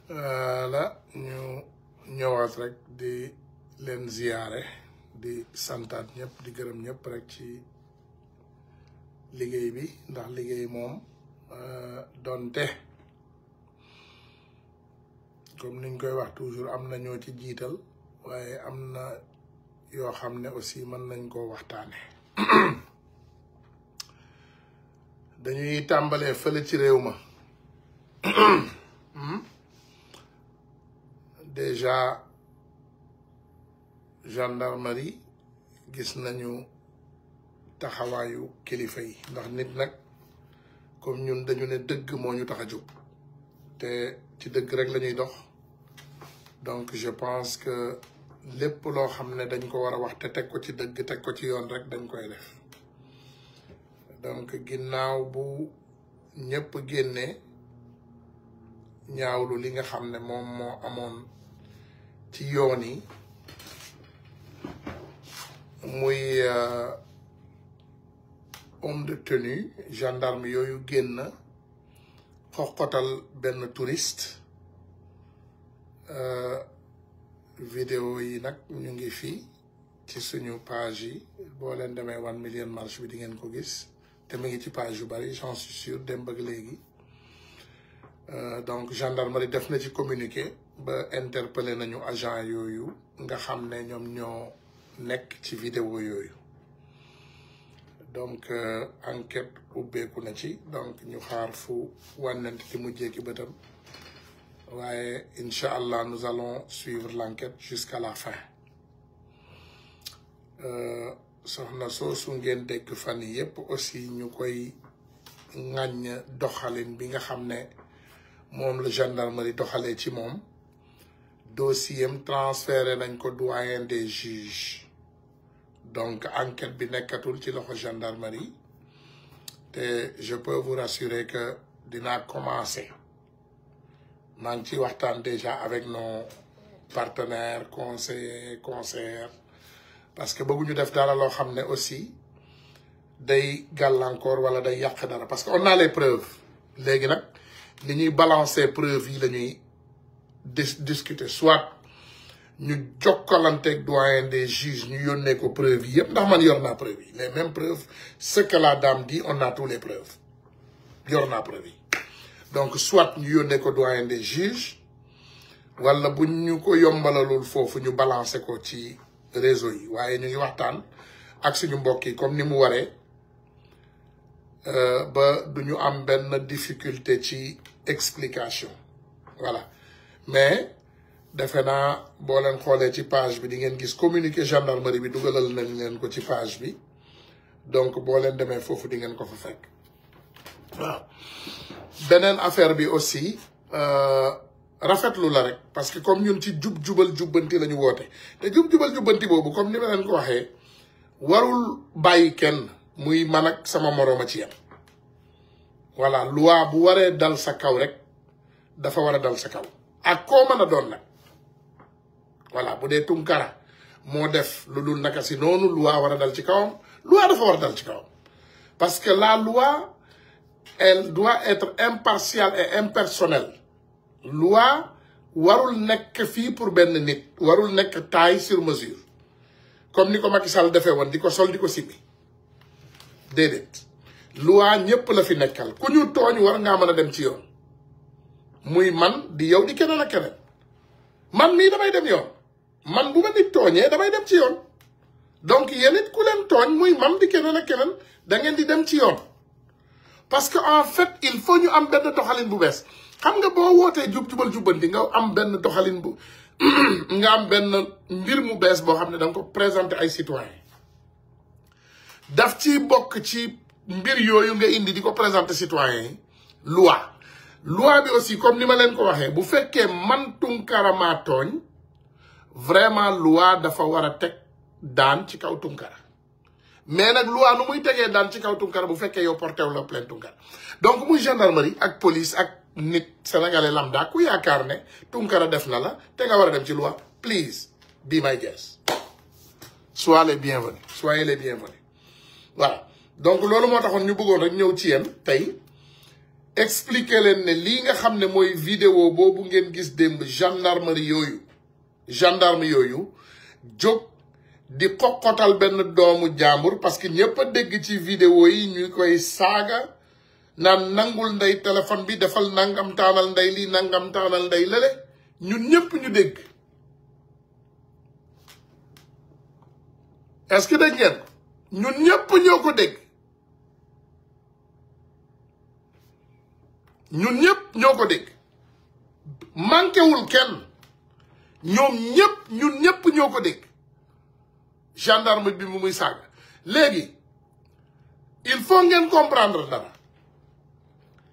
la ñu ñëwaat rek di leen ziyaare di santaat ñëpp di gërëm ñëpp rek ci liggéey bi ndax liggéey moom donte comme niñ koy wax toujours am na ñoo ci jiital waaye am na yoo xam ne aussi mën nañ koo waxtaane dañuy tàmbalee fële ci réew ma déjà gendarmerie gis nañu taxawaayu kilifa yi ndax nit nag comme ñun dañu ne dëgg moo ñu tax a jóg te ci dëgg rek la ñuy dox donc je pense que lépp loo xam ne dañ ko war a wax te teg ko ci dëgg teg ko ci yoon rek dañ koy def donc ginnaaw bu ñëpp génnee ñaawlu li nga xam ne moom moo amoon ci yoon yi muy homme de tenue gendarme yooyu génn xoqatal benn touriste vidéo yi nag ñu ngi fii ci suñu page yi boo leen demee 1 million marche bi di ngeen ko gis te mu ngi ci page yu bari j'en suis sûr démb ak léegi donc gendarmerie def na ci communiqué ba interpellé nañu agent yooyu nga xam ne ñoom ñoo nekk ci vidéo yooyu donc enquête ubbeeku na ci donc ñu xaar fu wànnante ci mujjee ki bëtam waaye incha allah nous allons suivre l'enquête jusqu'à la fin soxna soosu ngeen dégg fan yi yépp aussi ñu koy ŋàññ doxalin bi nga xam ne moom la gendarmerie doxalee ci moom dossier am transféré nañ ko doyen des juges donc enquête bi nekkatul ci loxo gendarmerie te je peux vous rassurer que dinaa commencer maa ngi ciy waxtaan déjà avec nos partenaires conseillers parce que bëgguñu def dara loo xam ne aussi day gàllankoor wala day yàq dara parce que on a les preuves léegi nag li ñuy balancer preuves yi la ñuy discuter soit ñu jokkalanteeg doyen des juges ñu yónnee ko preuves yi yëpp ndax man yor naa preuves yi les mêmes preuves ce que la dame dit on a tous les preuves yor naa preuves yi donc soit ñu yónnee ko doyen des juges wala bu ñu ko yombalalul foofu ñu balancer ko ci réseau yi waaye ñu ngi waxtaan ak suñu mbokk yi comme ni mu waree ba du ñu am benn difficulté ci explication voilà mais defe naa boo leen xoolee ci page bi di ngeen gis communiqué gendarmerie bi dugalal nañ leen ko ci page bi donc boo leen demee foofu di ngeen ko fa fekk waaw beneen affaire bi aussi rafetlu la rek parce que comme ñun ci jubal jubbanti la ñu woote te jubal jubbanti boobu comme ni ma leen ko waxee warul bàyyi kenn muy man ak sama morooma ci yam voilà loi bu waree dal sa kaw rek dafa war a dal sa kaw ak koo mën a doon nag voilà bu dee Tunkara moo def lu dul naka si noonu loi war a dal ci kawam loi dafa war a dal ci kawam parce que la loi elle doit être impartiale et impersonnelle loi warul nekk fii pour benn nit warul nekk taille sur mesure comme ni ko Macky Sall defee woon di ko sol di ko simmi déedéet loi ñëpp la fi nekkal ku ñu tooñ war ngaa mën a dem ci yoon muy man di yow di keneen ak keneen man mii damay dem yoon man bu ma nit tooñee damay dem ci yoon donc yéen it ku leen tooñ muy man di keneen ak keneen da ngeen di dem ci yoon parce que en fait il faut ñu am benn doxalin bu bees xam nga boo wootee jubal jubbanti nga am benn doxalin bu nga am benn mbir mu bees boo xam ne da nga ko présenter ay citoyens daf ci bokk ci mbir yooyu nga indi di ko présenter citoyens yi loi bi aussi comme ni ma leen ko waxee bu fekkee man Tunkara maa tooñ vraiment loi dafa war a teg daan ci kaw Tunkara mais nag loi nu muy tegee daan ci kaw Tunkara bu fekkee yow porté wu la plainte Tunkara donc muy gendarmerie ak police ak nit sénégalais lambda ku yaakaar ne Tunkara def na la te nga war a dem ci loi please be my guest soyez les bienvenus voilà donc loolu moo taxoon ñu bëggoon rek ñëw ci yéen tey expliquer leen ne lii nga xam ne mooy vidéo boobu ngeen gis démb gendarme yooyu jóg di xoqotal benn doomu jàmbur parce que ñëpp a dégg ci vidéo yi ñu koy saaga naan nangul ndey téléphone bi defal nangam taanal ndey lii nangam taanal ndey lële ñun ñëpp ñu dégg est-ce que dégg ngeen ñun ñëpp ñoo ko dégg ñun ñëpp ñoo ko dégg manquéwul kenn ñoom ñun ñëpp ñoo ko dégg gendarme bi mu muy saaga léegi il faut ngeen comprendre dara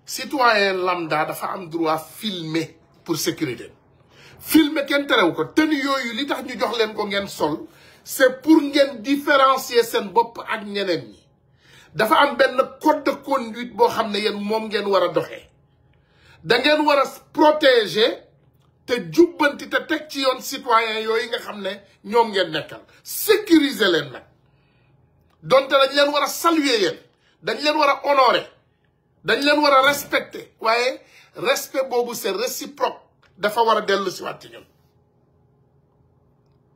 citoyen lambda dafa am droit filmer pour sécurité filmer kenn terew ko tenue yooyu li tax ñu jox leen ko ngeen sol c'est pour ngeen différencier seen bopp ak ñeneen ñi dafa am benn code de conduite boo xam ne yéen moom ngeen war a doxee da ngeen war a protéger te jubbanti te teg ci yoon citoyen yooyu nga xam ne ñoom ngeen nekkal sécuriser leen nag donte dañ leen war a saluer yéen dañ leen war a honorer dañ leen war a respecter waaye respect boobu c'est réciproque dafa war a dellu si waat ci ñun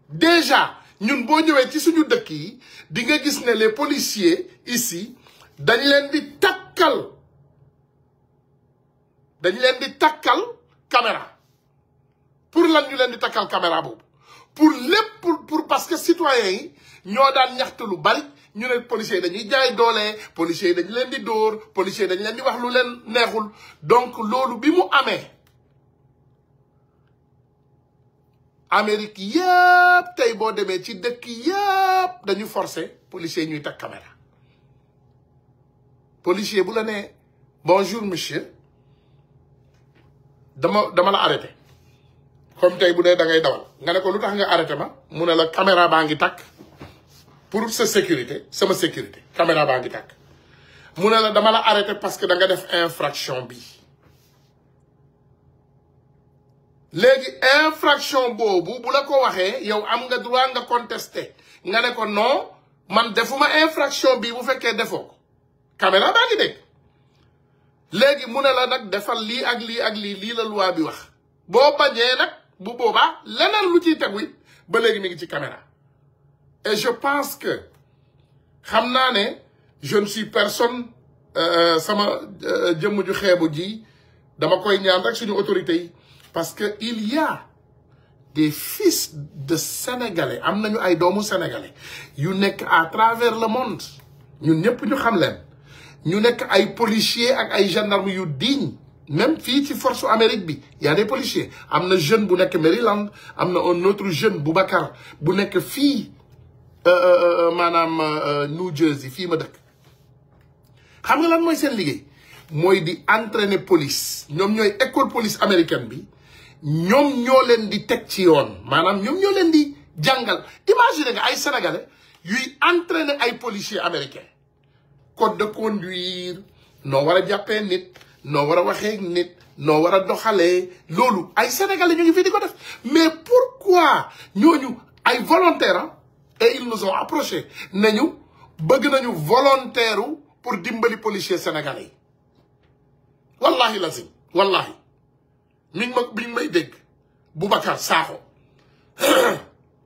déjà ñun boo ñëwee ci suñu dëkk yi di nga gis ne les policiers ici dañ leen di takkal caméra pour lan ñu leen di takkal caméra boobu pour lépp pour parce que citoyens yi ñoo daan ñaxtu lu bari ñu ne policiers yi dañuy jaay doole policiers yi dañu leen di dóor policiers yi dañu leen di wax lu leen neexul donc loolu bi mu amee Amérique yëpp tey boo demee ci dëkk yëpp dañu forcer policiers yi ñuy takk caméra policier bu la nee bonjour monsieur dama la arrêté comme tey bu dee da ngay dawal nga ne ko lu tax nga arrêté ma mu ne la caméra baa ngi takk pour sa sécurité sama sécurité caméra baa ngi takk mu ne la dama la arrêté parce que da nga def infraction bi léegi infraction boobu bu la ko waxee yow am nga droit nga contester nga ne ko non man defuma infraction bi bu fekkee defoo ko caméra baa ngi dégg léegi mu ne la nag defal lii ak lii ak lii la loi bi wax boo bañee nag bu boobaa leneen lu ciy tegu ba léegi mi ngi ci caméra et je pense que xam naa ne je ne suis personne sama jëmm ju xeebu ji dama koy ñaan rek suñu autorités yi parce que il y a des fils de sénégalais am nañu ay doomu sénégalais yu nekk à travers le monde ñun ñëpp ñu xam leen ñu nekk ay policiers ak ay gendarmes yu digne même fii ci force Amérique bi y a des policiers am na jeune bu nekk Maryland am na un autre jeune Boubacar bu nekk fii maanaam New Jersey fii ma dëkk xam nga lan mooy seen liggéey mooy di entraîner police ñoom ñooy école police américaine bi ñoom ñoo leen di teg ci yoon maanaam ñoom ñoo leen di jàngal imagine nga ay sénégalais yuy entraîner ay policiers américains code de conduire noo war a jàppee nit noo war a waxee nit noo war a doxalee loolu ay sénégalais ñu ngi fii di ko def mais pourquoi ñooñu ay volontaires et ils nous ont approché nañu bëgg nañu volontaire pour dimbali policiers sénégalais yi wallahi lazim wallahi mi ngi may dégg Boubacar Sakho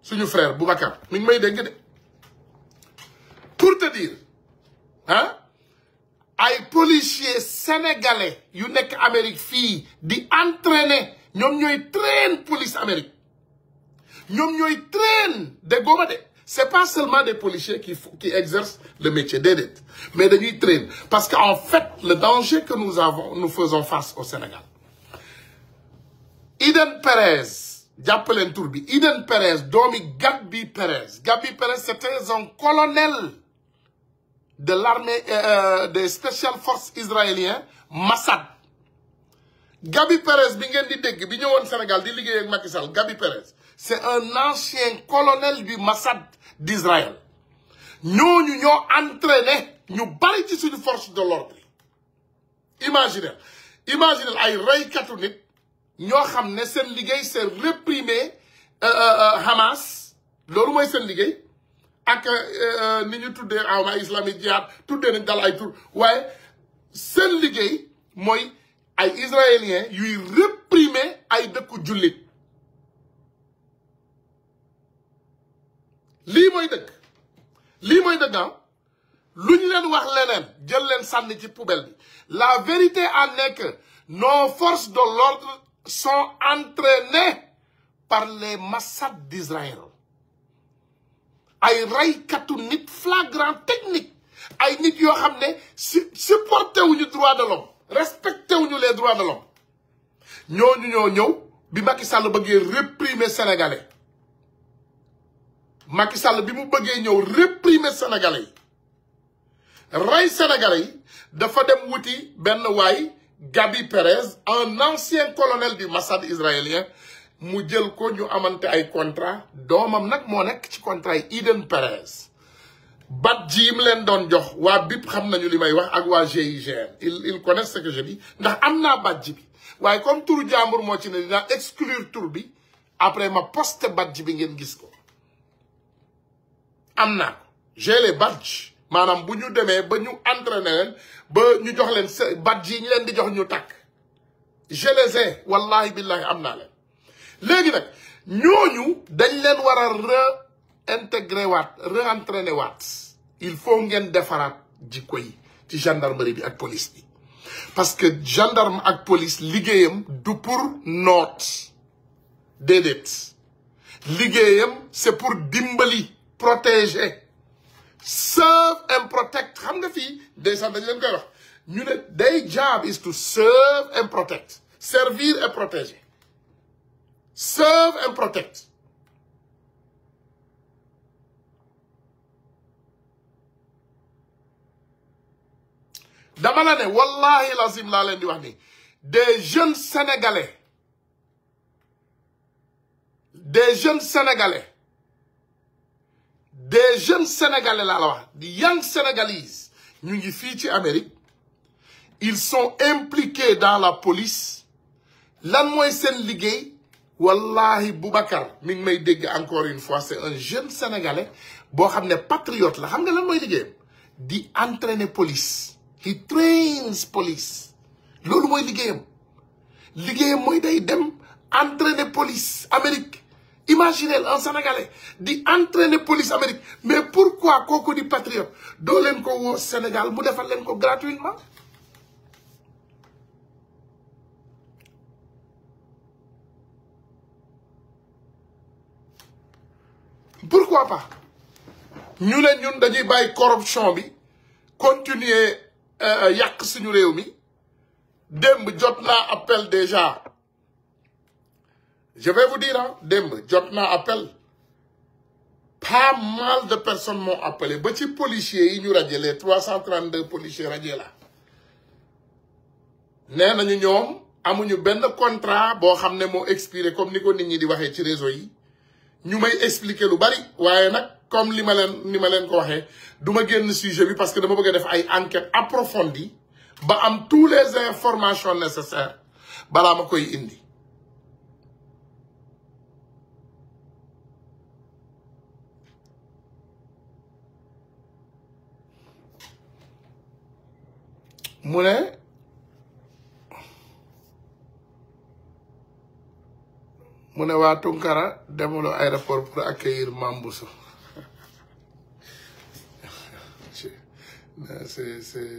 suñu frère Boubacar mi ngi may dégg de pour te dire ah ay policiers sénégalais yu nekk Amérique fii di entraîner ñoom ñooy train police Amérique ñoom ñooy train de góoba de c'est pas seulement des policiers qui exercent le métier déedéet mais dañuy train parce que en fait le danger que nous faisons face au Sénégal Eden Perez jàppaleen tur bi Eden Perez doomi Gabi Perez c'était un colonel de l'armée des Special Forces israéliens Mossad Gabi Perez bi ngeen di dégg bi ñëwoon Sénégal di liggéey ak Macky Sall Gabi Perez c'est un ancien colonel du Mossad d'Israël ñooñu ñoo entraîné ñu bari ci suñu force de l'ordre imaginez ay reykatu nit ñoo xam ne seen liggéey c'est réprimer Hamas loolu mooy seen liggéey ak ni ñu tuddee awma islamique jihad tuddee nañ dal ay tur waaye seen liggéey mooy ay israéliens yuy réprimer ay dëkku jullit lii mooy dëgg lu ñu leen wax leneen jël leen sànni ci poubelle bi la vérité en est que nos forces de l'ordre sont entraînées par les massacres d'Israël ay raykatu nit flagrant technique ay nit yoo xam ne supporté wuñu droit de l'homme respecté wuñu les droits de l'homme ñooñu ñoo ñëw bi Macky Sall bëggee réprimer sénégalais Macky Sall bi mu bëggee ñëw réprimer sénégalais yi rey sénégalais yi dafa dem wuti benn waay Gabi Perez un ancien colonel du Mossad israélien mu jël ko ñu amante ay contrat doomam nag moo nekk ci contrat yi Eden Perez badge yi mu leen doon jox waa BIP xam nañu li may wax ak waa GIGN ils connaissent ce que je dis ndax am naa badge bi waaye comme turu jàmbur moo ci ne dinaa exclure tur bi après ma poste badge bi ngeen gis ko am naa ko j'ai les badges maanaam bu ñu demee ba ñu entraîné leen ba ñu jox leen badge yi ñu leen di jox ñu takk je les ai wallahi billahi am naa leen léegi nag ñooñu dañ leen war a réintégrer waat réentraîner waat il faut ngeen defaraat jikko yi ci gendarmerie bi ak police bi parce que gendarme ak police liggéeyam du pour noot déedéet liggéeyam c'est pour dimbali protéger serve and protect xam nga fii ndeysaan dañ leen koy wax ñu ne their job is to serve and protect servir et protéger serve and protect dama la ne wallahi lazim laa leen di wax ni des jeunes sénégalais laa la wax di young sénégalais ñu ngi fii ci Amérique ils sont impliqués dans la police lan mooy seen liggéey wallahi Boubacar mi ngi may dégg encore une fois c'est un jeune sénégalais boo xam ne patriote la xam nga lan mooy liggéeyam di entraîner police he trains police loolu mooy liggéeyam mooy day dem entraîner police Amérique imaginez un Sénégalais di entraîner police Amérique mais pourquoi kooku di patriote doo leen ko woo Sénégal mu defal leen ko gratuitement pourquoi pas ñu ne ñun dañuy bàyyi corruption bi continuer yàq suñu réew mi démb jot naa appel déjà je vais vous dire démb jot naa appel pas mal de personnes m'ont appelé ba ci policiers yi ñu radié les 332 policiers radiés là nee nañu ñoom amuñu benn contrat boo xam ne moo expiré comme ni ko nit ñi di waxee ci réseau yi ñu may expliquer lu bari waaye nag comme ni ma leen ko waxee du ma génn sujet bi parce que dama bëgg a def ay enquêtes approfondies ba am tous les informations nécessaires balaa ma koy indi mu ne waa Tunkara demuloo aéroport pour accueillir Mambousso c'est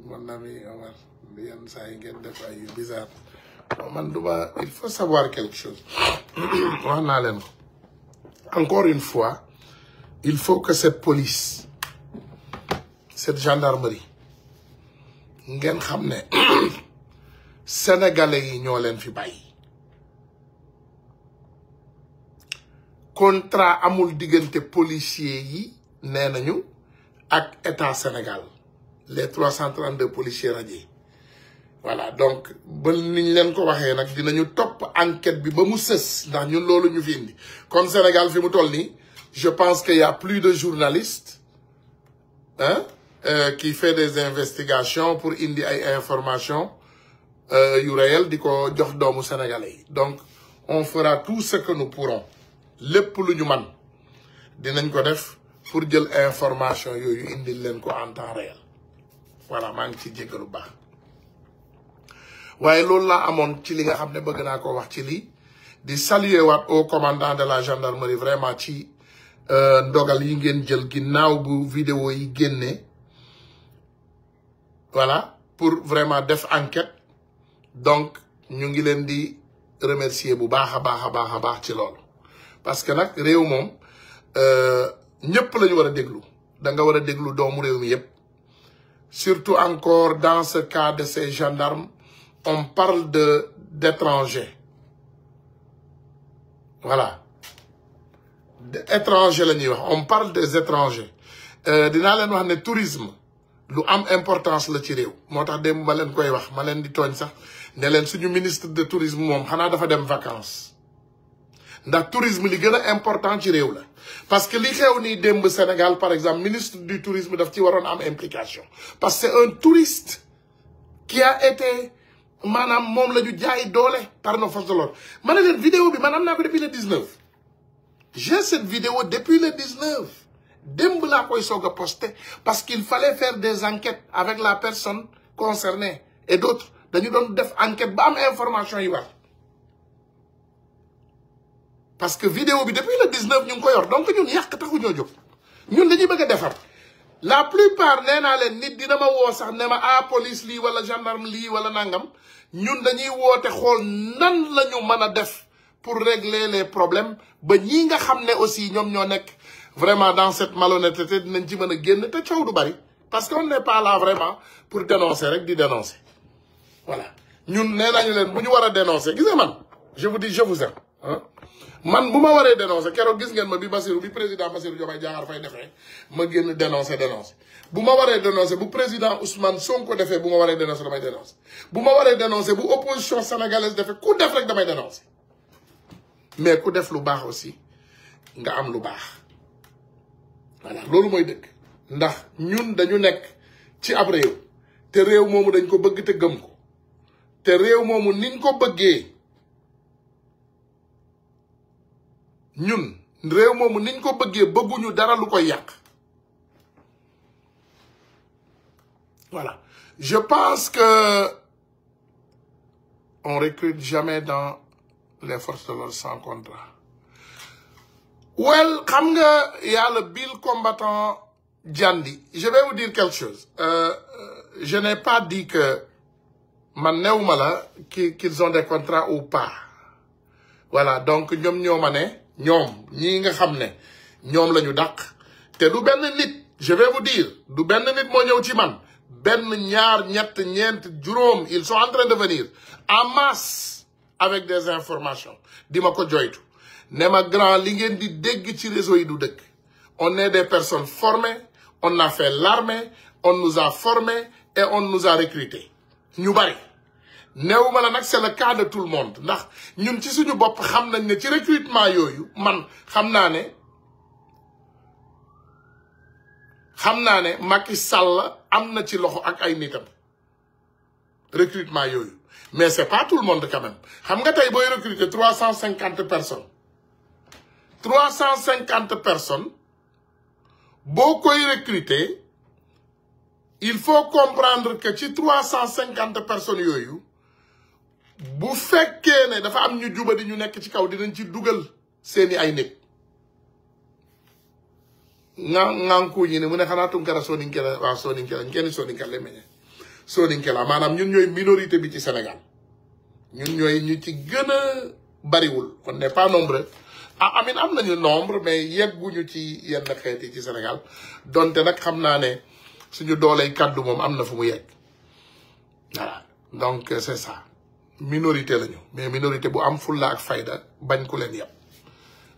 mon ami Omar yenn saa yi ngeen def ay bizarre man duma il faut savoir quelque chose wax naa leen ko encore une fois il faut que cette police cette gendarmerie ngeen xam ne sénégalais yi ñoo leen fi bàyyi contrat amul diggante policiers yi nee nañu ak état Sénégal les 332 policiers radiés voilà donc ba niñ leen ko waxee nag dinañu topp enquête bi ba mu sës ndax ñun loolu ñu fi indi comme Sénégal fi mu toll nii je pense qu'il y a plus de journalistes qui fait des investigations pour indi ay informations yu réel di ko jox doomu sénégalais yi donc on fera tout ce que nous pourrons lépp lu ñu man dinañ ko def pour jël information yooyu indil leen ko en temps réel voilà maa ngi ci jéggalu baax waaye loolu laa amoon ci li nga xam ne bëgg naa ko wax ci lii di saluer waat au commandant de la gendarmerie vraiment ci ndogal yi ngeen jël ginnaaw bu vidéo yi génnee voilà pour vraiment def enquête donc ñu ngi leen di remercier bu baax a baax ci loolu parce que nag réew moom ñëpp la ñu war a déglu da nga war a déglu doomu réew mi yëpp surtout encore dans ce cas de ces gendarmes on parle d'étrangers voilà étrangers la ñuy wax on parle des étrangers dinaa leen wax ne tourisme lu am importance la ci réew moo tax dem ma leen koy wax ma leen di tooñ sax ne leen suñu ministre de tourisme moom xanaa dafa dem vacances ndax tourisme li gën a important ci réew la parce que li xew nii démb Sénégal par exemple ministre du tourisme daf ci waroon am implication parce que c'est un touriste qui a été maanaam moom la ñu jaay doole par nos forces de l'ordre ma ne leen vidéo bi man am naa ko depuis le 19 j'ai cette vidéo depuis le 19 démb laa koy soog a posté parce qu'il fallait faire des enquêtes avec la personne concernée et d'autres dañu doon def enquête ba am information yi war parce que vidéo bi depuis le 19 ñu ngi ko yor donc ñun yàq taxu ñoo jóg ñun dañuy bëgg a defar la plupart nee naa leen nit dina ma woo sax ne ma police lii wala gendarme lii wala nangam ñun dañuy woote xool nan la ñu mën a def pour régler les problèmes ba ñii nga xam ne aussi ñoom ñoo nekk vraiment dans cette malhonnêteté dinañ ci mën a génn te coow du bari parce que on n'est pas là vraiment pour dénoncer rek di dénoncer voilà ñun nee nañu leen bu ñu war a dénoncer gis nga man je vous dis je vous aime man bu ma waree dénoncer keroog gis ngeen ma bi président Bassirou Diomaye Diakhar Faye defee ma génn dénoncer bu ma waree dénoncer bu président Ousmane Sonko defee bu ma waree dénoncer damay dénoncer bu ma waree dénoncer bu opposition sénégalaise defee ku def rek damay dénoncer mais ku def lu baax aussi nga am lu baax voilà loolu mooy dëgg ndax ñun dañu nekk ci ab réew te réew moomu dañ ko bëgg te gëm ko te réew moomu niñ ko bëggee ñun réew moomu niñ ko bëggee bëgguñu dara lu koy yàq voilà je pense que on recrute jamais dans les forces de l'ordre sans contrat well xam nga y a le bill combattant Diandi je vais vous dire quelque chose je n'ai pas dit que man newuma la qu'ils ont des contrats ou pas voilà donc ñoom ñoo ma ne ñoom ñii nga xam ne ñoom la ñu dàq te du benn nit je vais vous dire du benn nit moo ñëw ci man benn ñaar ñett ñeent juróom ils sont en train de venir en masse avec des informations di ma ko joytu ne ma grand li ngeen di dégg ci réseau yi du dëkk on est des personnes formées on a fait l'armée on nous a formés et on nous a recrutés ñu bari néewuma la nag c'est le cas de tout le monde ndax ñun ci suñu bopp xam nañ ne ci recrutement yooyu man xam naa ne Macky Sall am na ci loxo ak ay nitam recrutement yooyu mais c'est pas tout le monde quand même xam nga tey booy recruter 350 personnes boo koy recruter il faut comprendre que ci 350 personnes yooyu bu fekkee ne dafa am ñu jubadi ñu nekk ci kaw dinañ ci dugal seeni ay nit nganku ñi ne mu ne xanaa Tunkara Soninke la Soninke la kenn Soninke la meñe Soninke la maanaam ñun ñooy minorité bi ci Sénégal ñun ñooy ñu ci gën a bariwul on n'est pas nombreux amin am nañu nombre mais yegguñu ci yenn xeet yi ci Sénégal donte nag xam naa ne suñu dooley kàddu moom am na fu mu yegg voilà donc c'est ça minorité lañu mais minorité bu am fulla ak fayda bañ ku leen yeb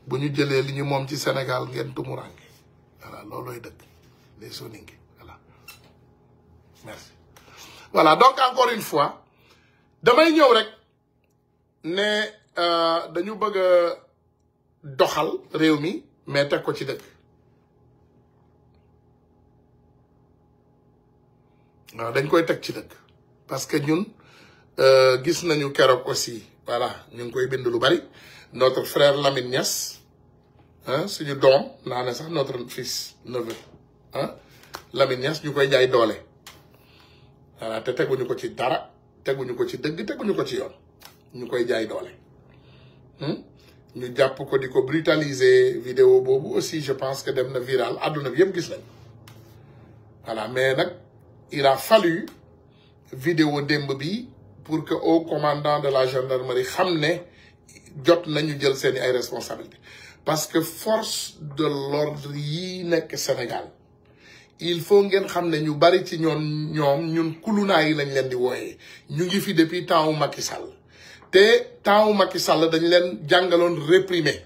bu ñu jëlee li ñu moom ci Sénégal ngeen tumurange voilà loolooy dëgg les Soninké voilà merci voilà donc encore une fois damay ñëw rek ne dañu bëgg a doxal réew mi mais teg ko ci dëgg waaw dañ koy teg ci dëgg parce que ñun gis nañu keroog aussi voilà ñu ngi koy bind lu bari notre frère Lamine Niass suñu doom naa ne sax notre fils neveu Lamine Niass ñu koy jaay doole voilà te teguñu ko ci dara teguñu ko ci dëgg teguñu ko ci yoon ñu koy jaay doole ñu jàpp ko di ko brutaliser vidéo boobu aussi je pense que dem na viral àdduna bi yëpp gis nañ voilà mais nag il a fallu vidéo démb bi pour que au commandant de la gendarmerie xam ne jot nañu jël seeni ay responsabilités parce que force de l'ordre yi nekk Sénégal il faut ngeen xam ne ñu bari ci ñun kulunaa yi lañ leen di wooyee ñu ngi fi depuis temps wu Macky Sall te temps wu Macky Sall dañ leen jàngaloon réprimer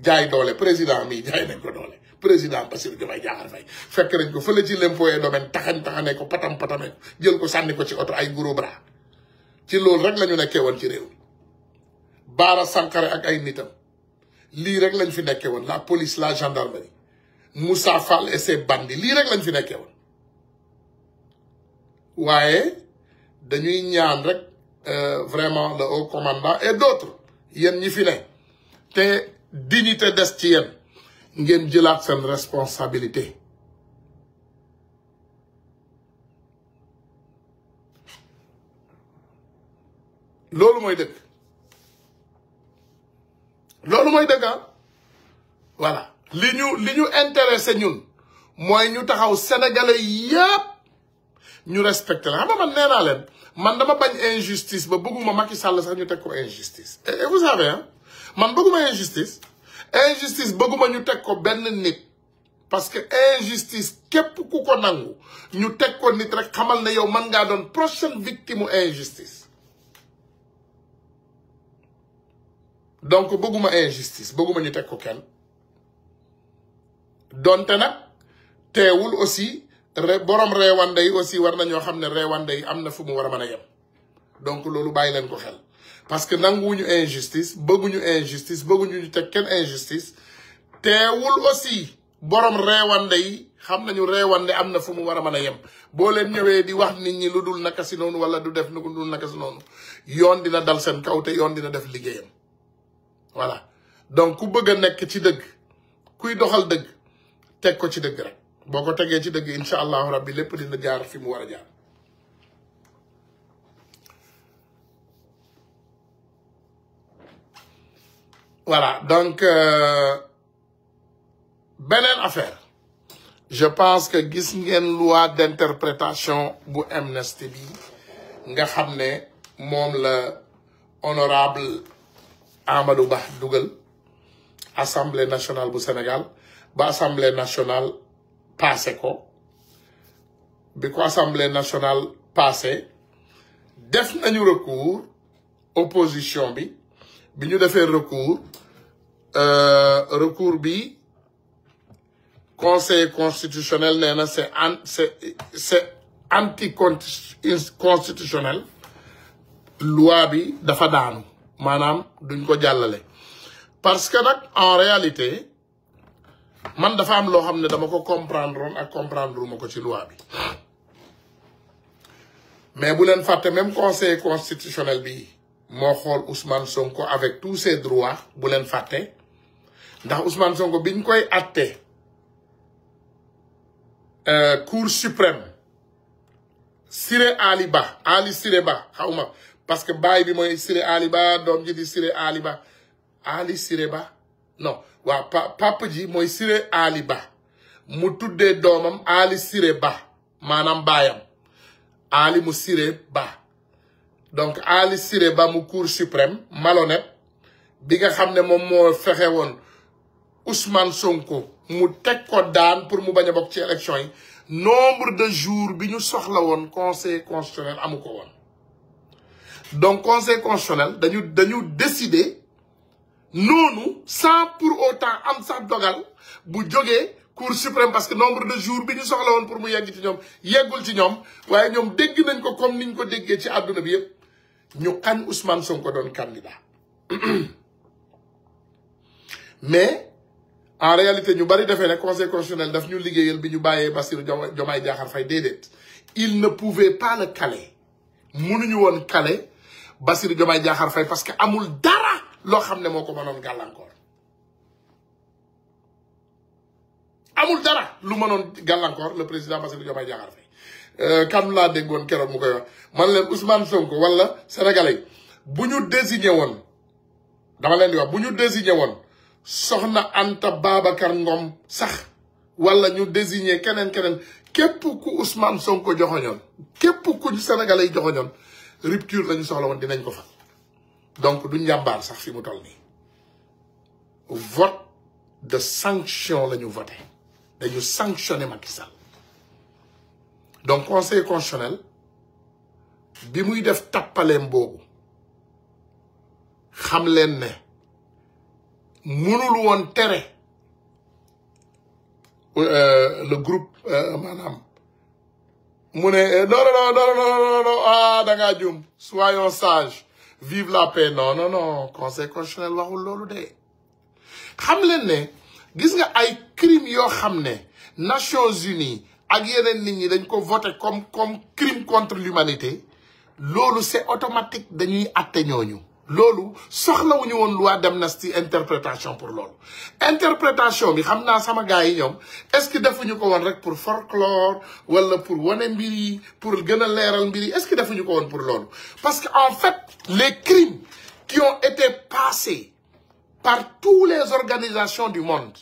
jaay doole président mi jaay nañ ko doole président Bassirou Diomaye Diakhar Faye fekk nañ ko fële ci l'impôt et domaine taxane ko patame jël ko sànni ko ci oto ay gros bras ci loolu rek la ñu nekkee woon ci réew mi Bara Sankaré ak ay nitam lii rek lañ fi nekkee woon la police la gendarmerie Moussa Fall et ses bandits lii rek lañ fi nekkee woon waaye dañuy ñaan rek vraiment le haut commandant et d'autres yéen ñi fi ne te dignité des ci yéen ngeen jëlaat seen responsabilité loolu mooy dëgg voilà li ñu intéressé ñun mooy ñu taxaw sénégalais yépp ñu respecté la xam nga man nee naa leen man dama bañ injustice ba bëgguma Macky Sall sax ñu teg ko injustice et vous savez hein man bëgguma injustice bëgguma ñu teg ko benn nit parce que injustice képp ku ko nangu ñu teg ko nit rek xamal ne yow man ngaa doon prochaine victime injustice donc bëgguma injustice bëgguma ñu teg ko kenn donte nag teewul aussi borom reewande yi aussi war nañoo xam ne reewande yi am na fu mu war a mën a yem donc loolu bàyyi leen ko xel parce que nanguwuñu injustice bëgguñu ñu teg kenn injustice teewul aussi borom reewande yi xam nañu reewande am na fu mu war a mën a yem boo leen ñëwee di wax nit ñi lu dul naka si noonu wala du def lu dul naka si noonu yoon dina dal seen kaw te yoon dina def liggéeyam voilà donc ku bëgg a nekk ci dëgg kuy doxal dëgg teg ko ci dëgg rek boo ko tegee ci dëgg incha allahu rabbi lépp dina jaar fi mu war a jaar voilà donc beneen affaire je pense que gis ngeen loi d'interprétation bu amnistie bi nga xam ne moom la honorable Amadou Ba dugal assemblée nationale bu Sénégal ba assemblée nationale passé ko bi ko assemblée nationale passé def nañu recours opposition bi ñu defee recours bi conseil constitutionnel nee na c'est anticonstitutionnel loi bi dafa daanu maanaam duñ ko jàllale parce que nag en réalité man dafa am loo xam ne dama ko comprendre woon ak comprendre uma ko ci loi bi mais bu leen fàtte même conseil constitutionnel bi moo xool Ousmane Sonko avec tous ses droits bu leen fàtte ndax Ousmane Sonko biñ koy atte cour suprême Siré Ali Siré Ba xawma parce que baay bi mooy Siré Ali Ba doom ji di Siré Ali Ba Ali Siré Ba non waaw papa ji mooy Siré Ali Ba mu tuddee doomam Ali Siré Ba maanaam baayam Ali mu Siré Ba donc Ali Siré Ba mu cour suprême malhonnête bi nga xam ne moom moo fexe woon Ousmane Sonko mu teg ko daan pour mu bañ a bokk ci élection yi nombre de jours bi ñu soxla woon conseil constitutionnel amu ko woon donc conseil constitutionnel dañu décider noonu sans pour autant am sax dogal bu jógee cour suprême parce que nombre de jours bi ñu soxla woon pour mu yegg ci ñoom yeggul ci ñoom waaye ñoom dégg nañ ko comme niñ ko déggee ci àdduna bi yëpp ñu xañ Ousmane Sonko doon candidat mais en réalité ñu bari defee ne conseil constitutionnel daf ñu liggéeyal bi ñu bàyyee Bassirou Diomaye Diakhar Faye déedéet il ne pouvait pas le caler mënuñu woon caler Bassirou Diomaye Diakhar Faye parce que amul dara loo xam ne moo ko mënoon gàllankoor amul dara lu mënoon gàllankoor le président Bassirou Diomaye Diakhar Faye kan laa déggoon keroog mu koy wax man leen Ousmane Sonko wala sénégalais bu ñu désigné woon dama leen di wax bu ñu désigné woon soxna Anta Babacar Ngom sax wala ñu désigné keneen képp ku Ousmane Sonko joxoñoon képp ku sénégalais yi joxoñoon rupture lañu soxla woon dinañ ko fa donc du njàmbaar sax fi mu toll nii vote de sanction la ñu voté dañu sanctionné Macky Sall donc conseil constitutionnel bi muy def tappaleem boobu xam leen ne mënul woon tere le groupe maanaam mu ne non ah da ngaa juum soyons sages vive la paix non conseil constitutionnel waxul loolu de xam leen ne gis nga ay crimes yoo xam ne Nations Unies ak yeneen nit ñi dañ ko voté comme crime contre l'humanité loolu c'est automatique dañuy atte ñooñu loolu soxlawuñu woon loi d'amnistie interprétation pour loolu interprétation bi xam naa sama gars yi ñoom est-ce que defuñu ko woon rek pour folklore wala pour wane mbir yi pour gën a leeral mbir yi est-ce que defuñu ko woon pour loolu parce que en fait les crimes qui ont été passés par toutes les organisations du monde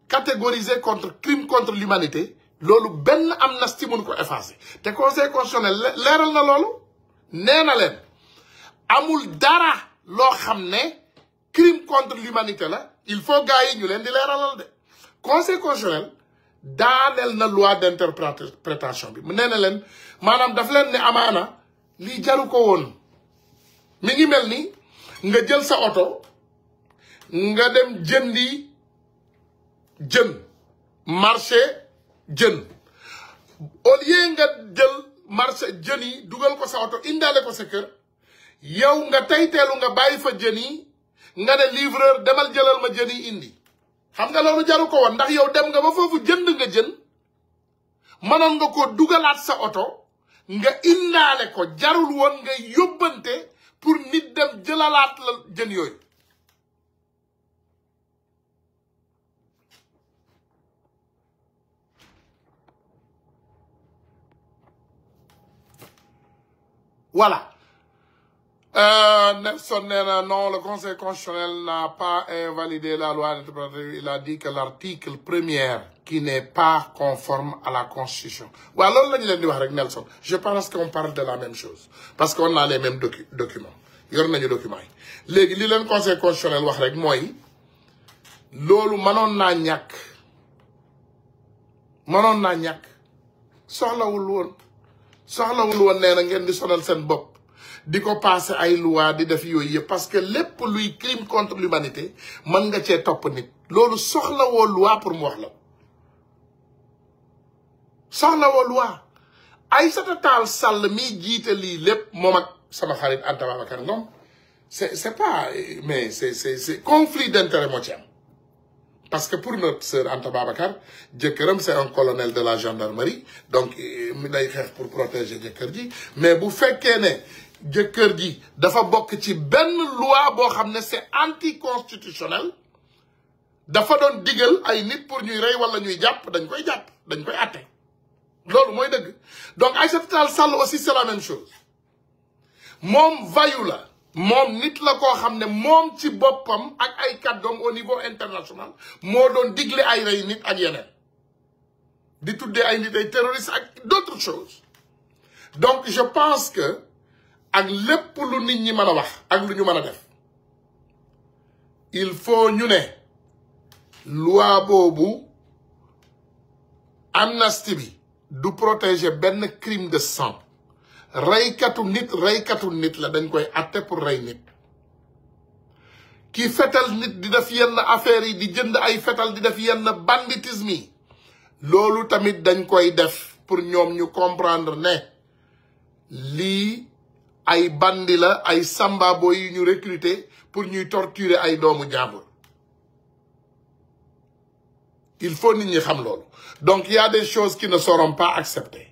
catégorisés contre crimes contre l'humanité loolu benn amnistie mënu ko effacer te conseil constitutionnel leeral na loolu nee na leen amul dara loo xam ne crime contre l'humanité la il faut gars yi ñu leen di leeralal de conseil constitutionnel daaneel na loi d'interprétation bi mu nee na leen maanaam daf leen ne amaana lii jaru ko woon mi ngi mel ni nga jël sa oto nga dem jëndi jën marché jën au lieu nga jël marché jën yi dugal ko sa oto indaale ko sa kër yow nga tayteelu nga bàyyi fa jën yi nga ne livreur demal jëlal ma jën yi indi xam nga loolu jaru ko woon ndax yow dem nga ba foofu jënd nga jën mënoon nga ko dugalaat sa oto nga indaale ko jarul woon nga yóbbante pour nit dem jëlalaat la jën yooyu voilà Nelson Nena, non, le Conseil constitutionnel n'a pas invalidé la loi d'interprétation. Il a dit que l'article 1er, qui n'est pas conforme à la Constitution. Voilà, Nelson. Je pense qu'on parle de la même chose. Parce qu'on a les mêmes documents. Il y a des documents. Le Conseil constitutionnel wax rek moy lolu manon na ñak soxlawul won neena ngeen di sonal sen bop diko passer ay loi di def yoy parce que lepp luy crime contre l'humanité man nga ci top nit lolu soxlawoo loi pour mu wax la soxlawoo loi Aïssata Tall Sall mi jité li lepp mom ak sama xarit Anta Babacar Ngom c'est pas mais c'est conflit d'intérêt moo ci am parce que pour notre sœur Anta Babacar jëkkëram c'est un colonel de la gendarmerie donc mi lay xeex pour protéger jëkkër ji mais bu fekkee ne jëkkër ji dafa bokk ci benn loi boo xam ne c'est anticonstitutionnel dafa doon digal ay nit pour ñuy rey wala ñuy jàpp dañ koy atte loolu mooy dëgg donc Aïssata Tall Sall aussi c'est la même chose moom vayu la moom nit la koo xam ne moom ci boppam ak ay kàddoom au niveau international moo doon digle ay rey nit ak yeneen di tuddee ay nit ay terroristes ak d'autres choses donc je pense que ak lépp lu nit ñi mën a wax ak lu ñu mën a def il faut ñu ne loi boobu amnistie bi du protéger benn crime de sang reykatu nit la dañ koy atte pour rey nit ki fetal nit di def yenn affaires yi di jënd ay fetal di def yenn banditisme yi loolu tamit dañ koy def pour ñoom ñu comprendre ne lii ay bandi la ay sambabo yi ñu recruter pour ñuy torturer ay doomu jàmbur il faut nit ñi xam loolu donc il y a des choses qui ne seront pas acceptées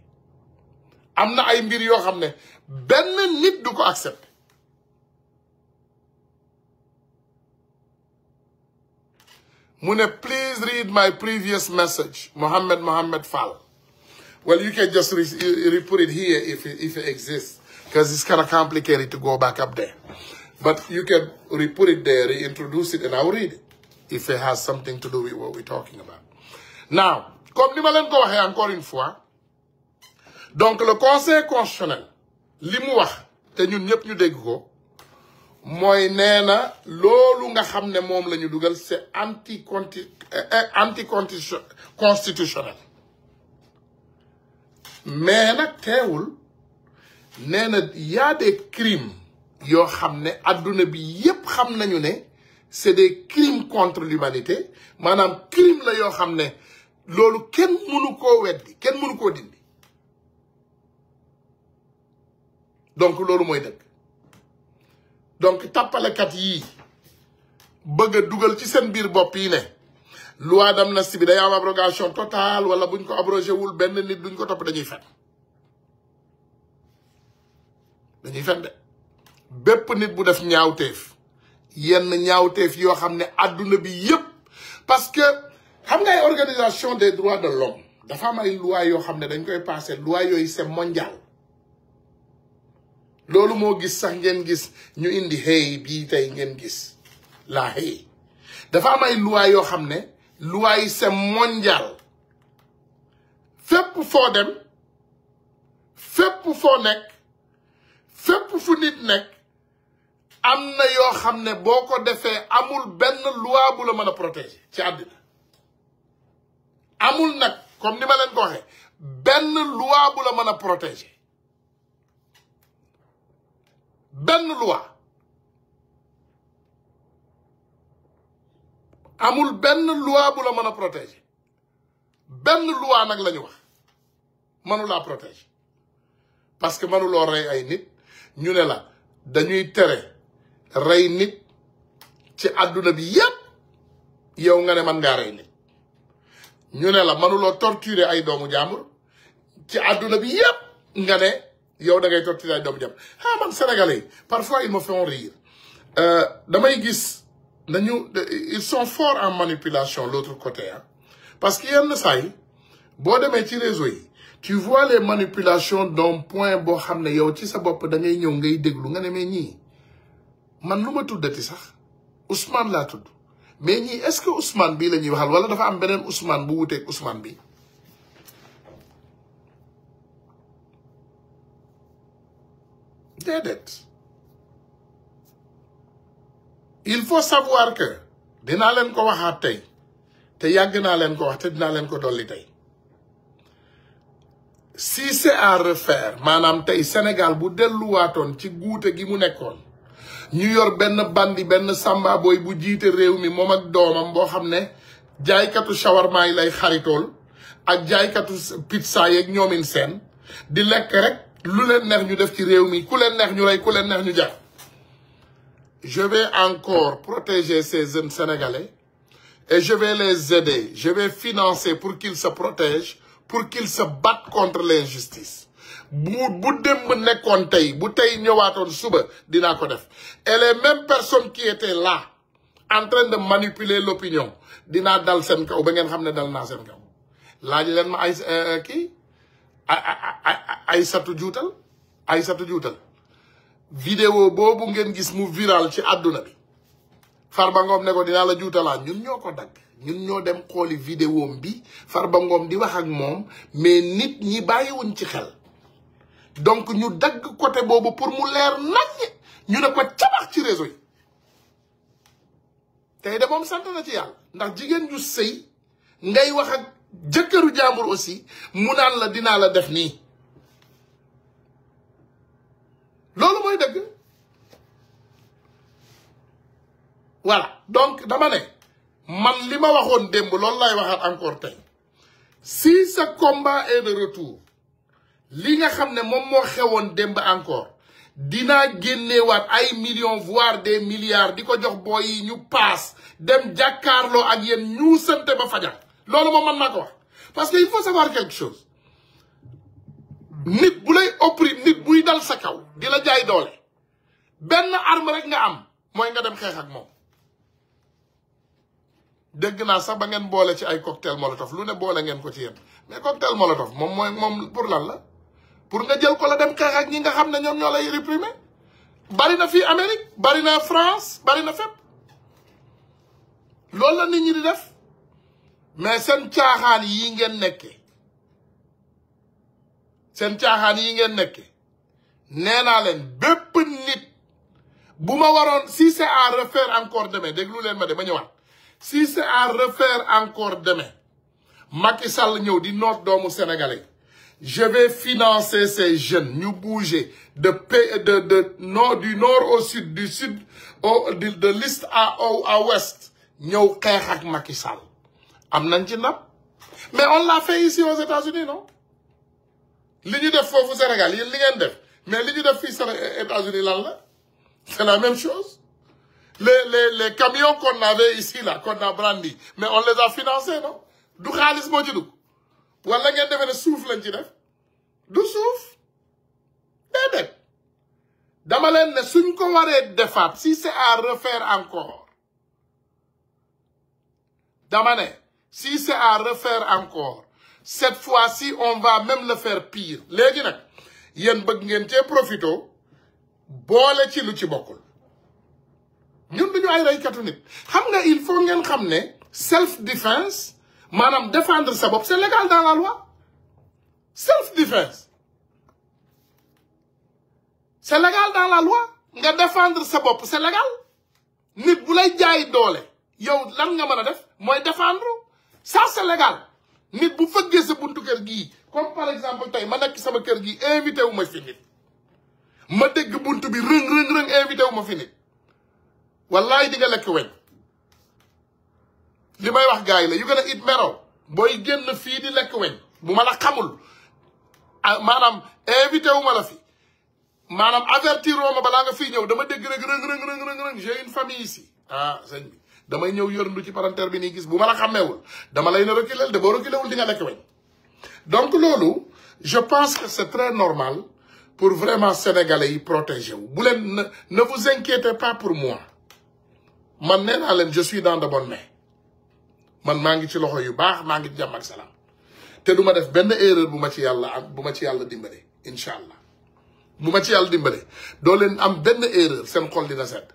am na ay mbir yoo xam ne benn nit du ko accepter mu ne please read my previous message Mohammed Fall Well, you can just put it here if it exists, because it's kind of complicated to go back up there. But you can put it there, reintroduce it, and I'll read it if it has something to do with what we're talking about. Now, comme ni ma leen ko waxee encore une fois, donc le Conseil constitutionnel li mu wax te ñun ñëpp ñu dégg ko mooy nee na loolu nga xam ne moom la ñu dugal c'est anticonstitutionnel. Mais nag teewul nee na y a des crimes yoo xam ne adduna bi yépp xam nañu ne c'est des crimes contre l'humanité maanaam crime la yoo xam ne loolu kenn mënu koo weddi kenn mënu koo dindi donc loolu mooy dëgg donc tappalekat yii bëgg a dugal ci seen biir bopp yi ne loi d'amnistie bi day am abrogation totale wala buñ ko abrogé wul benn nit duñ ko topp dañuy fen de bépp nit bu def ñaawteef yenn ñaawteef yoo xam ne adduna bi yépp parce que xam nga ay organisation des droits de l'homme dafa am ay loi yoo xam ne dañ koy passer loi yooyu c'est mondial loolu moo gis sax ngeen gis ñu indi hey bii tey ngeen gis la hey dafa am ay loi yoo xam ne loi yi c'est mondial fépp foo dem fépp foo nekk fépp fu nit nekk am na yoo xam ne boo ko defee amul benn loi bu la mën a protéger ci àddina amul nag comme ni ma leen ko waxee benn loi bu la mën a protéger benn loi amul benn loi bu la mën a protéger benn loi nag la ñu wax mënulaa protéger parce que mënuloo rey ay nit ñu ne la dañuy tere rey nit ci àdduna bi yépp yow nga ne man ngaa rey nit ñu ne la mënuloo torturer ay doomu jàmbur ci àdduna bi yépp nga ne yow da ngay torturer ay doomu jàmbur ah man sénégalais parfois ils me font rire damay gis nañu ils sont forts en manipulation l'autre côté hein parce que yenn saa yi boo demee ci réseau yi tu vois les manipulations d'un point boo xam ne yow ci sa bopp da ngay ñëw ngay déglu nga ne mais ñii man lu ma tuddati sax Ousmane laa tudd mais ñii est-ce que Ousmane bii la ñuy waxal wala dafa am beneen Ousmane bu wuteeg Ousmane bi déedéet il faut savoir que dinaa leen ko waxaat tey te yàgg naa leen ko wax te dinaa leen ko dolli tey si c'est à refaire maanaam tey Sénégal bu delluwaatoon ci guute gi mu nekkoon ñu yor benn bandi benn samba boy bu jiite réew mi moom ak doomam boo xam ne jaaykatu shawarma yi lay xaritool ak jaaykatu pizza yeeg ñoomin seen di lekk rek lu leen neex ñu def ci réew mi ku leen neex ñu rey ku leen neex ñu jàpp je vais encore protéger ces jeunes sénégalais et je vais les aider je vais financer pour qu'ils se protègent pour qu'ils se battent contre l'injustice bu démb nekkoon tey bu tey ñëwaatoon suba dinaa ko def et les mêmes personnes qui étaient là en train de manipuler l'opinion dinaa dal seen kaw ba ngeen xam ne dal naa seen kaw laaj leen ma ay kii Aïssatou Juutal vidéo boobu ngeen gis mu viral ci àdduna bi Farba Ngom ne ko dinaa la juutalaa ñun ñoo ko dagg ñun ñoo dem xooli vidéo bi Farba Ngom di wax ak moom mais nit ñi bàyyiwuñ ci xel donc ñu dagg côté boobu pour mu leer nañ ñu ne ko cabax ci réseau yi tey de moom sant na ci yàlla ndax jigéen ju sëy ngay wax ak jëkkëru jàmbur aussi mu naan la dinaa la def nii loolu mooy dëgg voilà donc dama ne man li ma waxoon démb loolu lay waxaat encore tey si ce combat est de retour li nga xam ne moom moo xewoon démb encore dinaa génneewaat ay millions voire des milliards di ko jox booy yi ñu paas dem jàkkaarloo ak yéen ñu sante ba fajar loolu moom mën naa ko wax parce que il faut savoir quelque chose nit bu lay opprimer nit buy dal sa kaw di la jaay doole benn arme rek nga am mooy nga dem xeex ak moom dégg naa sax ba ngeen boole ci ay cocktail molotov lu ne boole ngeen ko ci yéen mais cocktail molotov moom pour lan la pour nga jël ko la dem xeex ak ñi nga xam ne ñoom ñoo lay réprimer bari na fii Amérique bari na France bari na fépp loolu la nit ñi di def mais seen caaxaan yi ngeen nekkee nee naa leen bépp nit bu ma waroon si c'est à refaire encore demain déglu leen ma de ma ñëwaat si c'est à refaire encore demain Macky Sall ñëw di noot doomu sénégalais je vais financer ces jeunes ñu bouger du nord au sud du sud de l'est à ouest ñëw xeex ak Macky Sall am nañ ci ndam mais on l'a fait ici aux États-Unis non li ñu def foofu Sénégal yéen li ngeen def mais li ñu def fii États-Unis lan la c'est la même chose les camions qu'on avait ici là qu'on a brandi mais on les a financés non du xaalis moo ci dugg wala ngeen defee ne suuf lañ ci def du suuf déedéet dama leen ne suñ ko waree defaat si c'est à refaire encore dama ne si c'est à refaire encore cette fois-ci on va même le faire pire léegi nag yéen bëgg ngeen cee profito boole ci lu ci bokkul ñun duñu ay reykatu nit xam nga il faut ngeen xam ne self défense maanaam défendre sa bopp c'est légal dans la loi self défense c'est légal dans la loi nga défendre sa bopp c'est légal nit bu lay jaay doole yow lan nga mën a def mooy défendre ça c'est légal nit bu fëggee sa buntu kër gii comme par exemple tey ma nekk sama kër gii invité wu ma fi nit ma dégg buntu bi rëng invité wu ma fi nit wallaay di nga lekk weñ li may wax gars yi la yu gën a it mero booy génn fii di lekk weñ bu ma la xamul maanaam invité wu ma la fi maanaam avertir ma balaa nga fii ñëw dama dégg rek rëng j'ai une famille ici ah sëñ bi damay ñëw yërndu ci parenthèse bi nii gis bu ma la xàmmeewul dama lay na reculer de boo reculer di nga lekk weñ donc loolu je pense que c'est très normal pour vraiment sénégalais yi protéger wu bu leen ne vous inquiétez pas pour moi man nee naa leen je suis dans de bonnes mains man maa ngi ci loxo yu baax maa ngi ci jàmm ak salaam te du ma def benn erreur bu ma ci yàlla dimbale incha allah bu ma ci yàlla dimbale doo leen am benn erreur seen xol dina sedd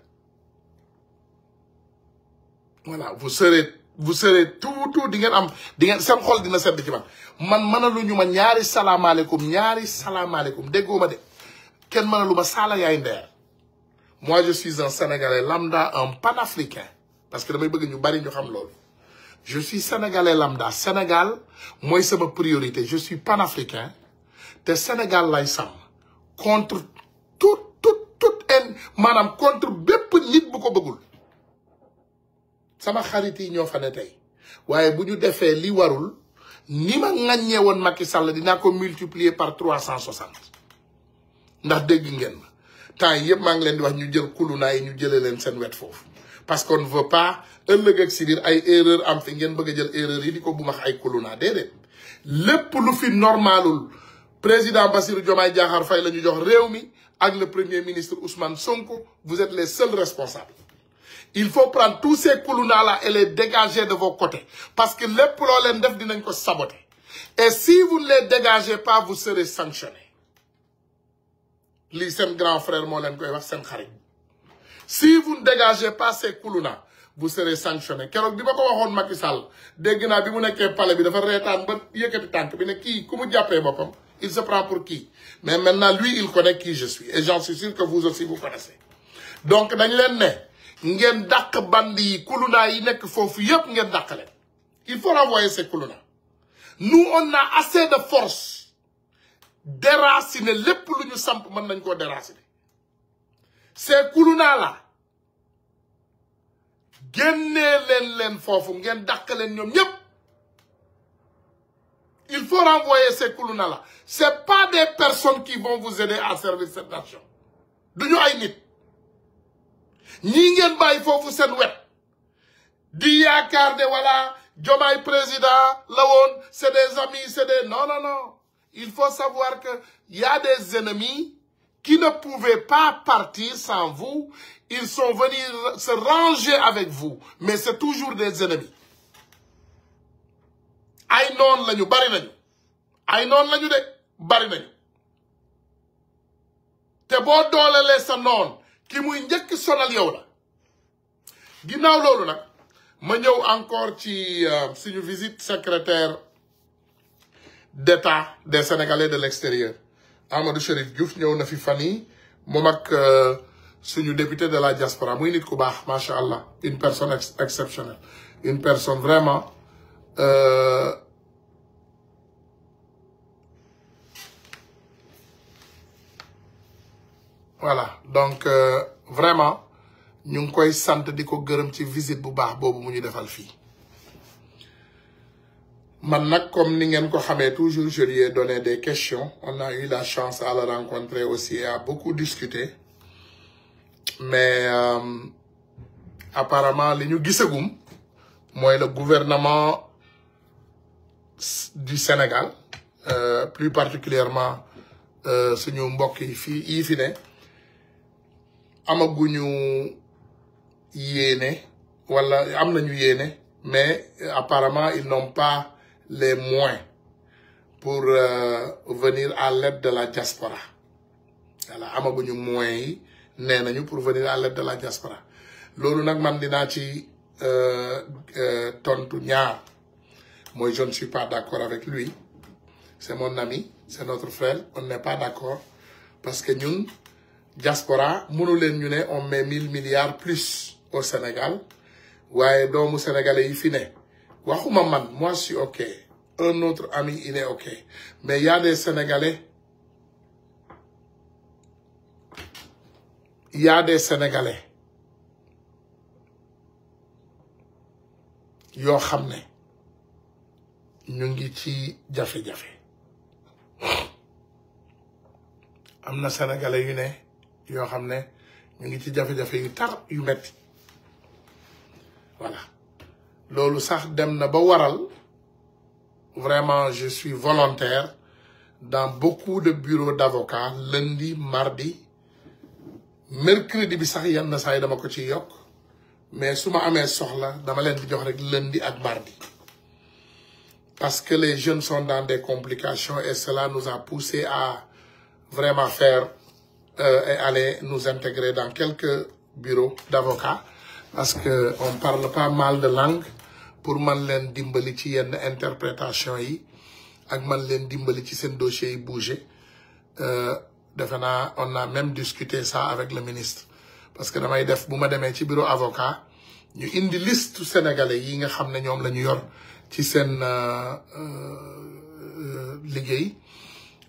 voilà vous serez tout di ngeen seen xol dina sedd ci man mënaluñu ma ñaari salaamaaleykum déggoo ma de kenn mënalu ma saala yaay ndeer moi je suis un sénégalais lambda un panafricain parce que damay bëgg ñu bari ñu xam loolu je suis sénégalais lambda Sénégal mooy sama priorité je suis panafricain te Sénégal lay sàmm contre tout maanaam contre bépp nit bu ko bëggul sama xarit yi ñoo fa ne tey waaye bu ñu defee li warul ni ma ŋàññee woon Macky Sall dinaa ko multiplier par 360 ndax dégg ngeen ma temps yëpp maa ngi leen di wax ñu jël kuluna yi ñu jëlee leen seen wet foofu parce qu'on ne veut pas ëllëg ak si biir ay erreur am fi ngeen bëgg a jël erreur yi di ko bu max ay kuluna déedéet lépp lu fi normalul président Bassirou Diomaye Diakhar Faye la ñu jox réew mi ak le premier ministre Ousmane Sonko vous êtes les seuls responsables il faut prendre tous ces kuluna là et les dégager de vos côtés parce que lépp loo leen def dinañ ko saboter et si vous ne les dégagez pas vous serez sanctionné lii seen grand frère moo leen koy wax seen xarit si vous ne dégagez pas ces kuluna vous serez sanctionné keroog bi ma ko waxoon Macky Sall dégg naa bi mu nekkee palais bi dafa reetaan ba yëkkati tànk bi ne kii ku mu jàppee boppam il se prend pour qui mais maintenant lui il connaît qui je suis et j'en suis sûr que vous aussi vous connaissez donc dañ leen ne ngeen dàq bandi yi kuluna yi nekk foofu yépp ngeen dàq leen il faut renvoyer ces kuluna nous on a assez de force déraciner lépp lu ñu samp mën nañ koo déraciner ces kuluna là génnee leen foofu ngeen dàq leen ñoom ñépp il faut renvoyer ces kuluna là c'est pas des personnes qui vont vous aider à servir cette nation duñu ay nit ñii ngeen bàyyi foofu seen wet di yaakaar ne voilà Diomaye président la woon c'est des amis c'est des non il faut savoir que y a des ennemis qui ne pouvaient pas partir sans vous ils sont venus se ranger avec vous mais c'est toujours des ennemis ay noon lañu bari nañu ay noon lañu de bari nañu te boo doolelee sa noon ki muy njëkk sonal yow la ginnaaw loolu nag ma ñëw encore ci suñu visite secrétaire d'État des Sénégalais de l'extérieur Amadou Chérif Diouf ñëw na fi fan yi moom ak suñu député de la diaspora muy nit ku baax macha allah une personne exceptionnelle une personne vraiment voilà donc vraiment ñu ngi koy sant di ko gërëm ci visite bu baax boobu mu ñu defal fii man nag comme ni ngeen ko xamee toujours je lui ai donné des questions on a eu la chance à le rencontrer aussi et à beaucoup discuter mais apparemment li ñu gisagum mooy le gouvernement du Sénégal plus particulièrement suñu mbokk yi fii yi fi ne amaguñu yéene wala am nañu yéene mais apparemment ils n'ont pas les moyens pour venir à l'aide de la diaspora voilà amaguñu moyens yi nee nañu pour venir à l'aide de la diaspora loolu nag man dinaa ci tontu ñaar mooy je ne suis pas d'accord avec lui c'est mon ami c'est notre frère on n'est pas d'accord parce que ñun diaspora mënu leen ñu ne on met 1000 milliards plus au Sénégal waaye doomu sénégalais yi fi ne waxuma man moi je suis ok un autre ami il est ok mais il y a des sénégalais yoo xam ne ñu ngi ci jafe-jafe am na sénégalais yu ne yoo xam ne ñu ngi ci jafe-jafe yu tar yu metti voilà loolu sax dem na ba waral vraiment je suis volontaire dans beaucoup de bureaux d'avocats lundi mardi mercredi bi sax yenn saa yi dama ko ci yokk mais su ma amee soxla dama leen di jox rek lundi ak mardi parce que les jeunes sont dans des complications et cela nous a poussé à vraiment faire et aller nous intégrer dans quelques bureaux d'avocats parce que on parle pas mal de langue pour man leen dimbali ci yenn interprétation yi ak man leen dimbali ci seen dossiers yi bouger defe naa on a même discuté ça avec le ministre parce que damay def bu ma demee ci bureau avocat ñu indi liste sénégalais yi nga xam ne ñoom la ñu yor ci seen liggéey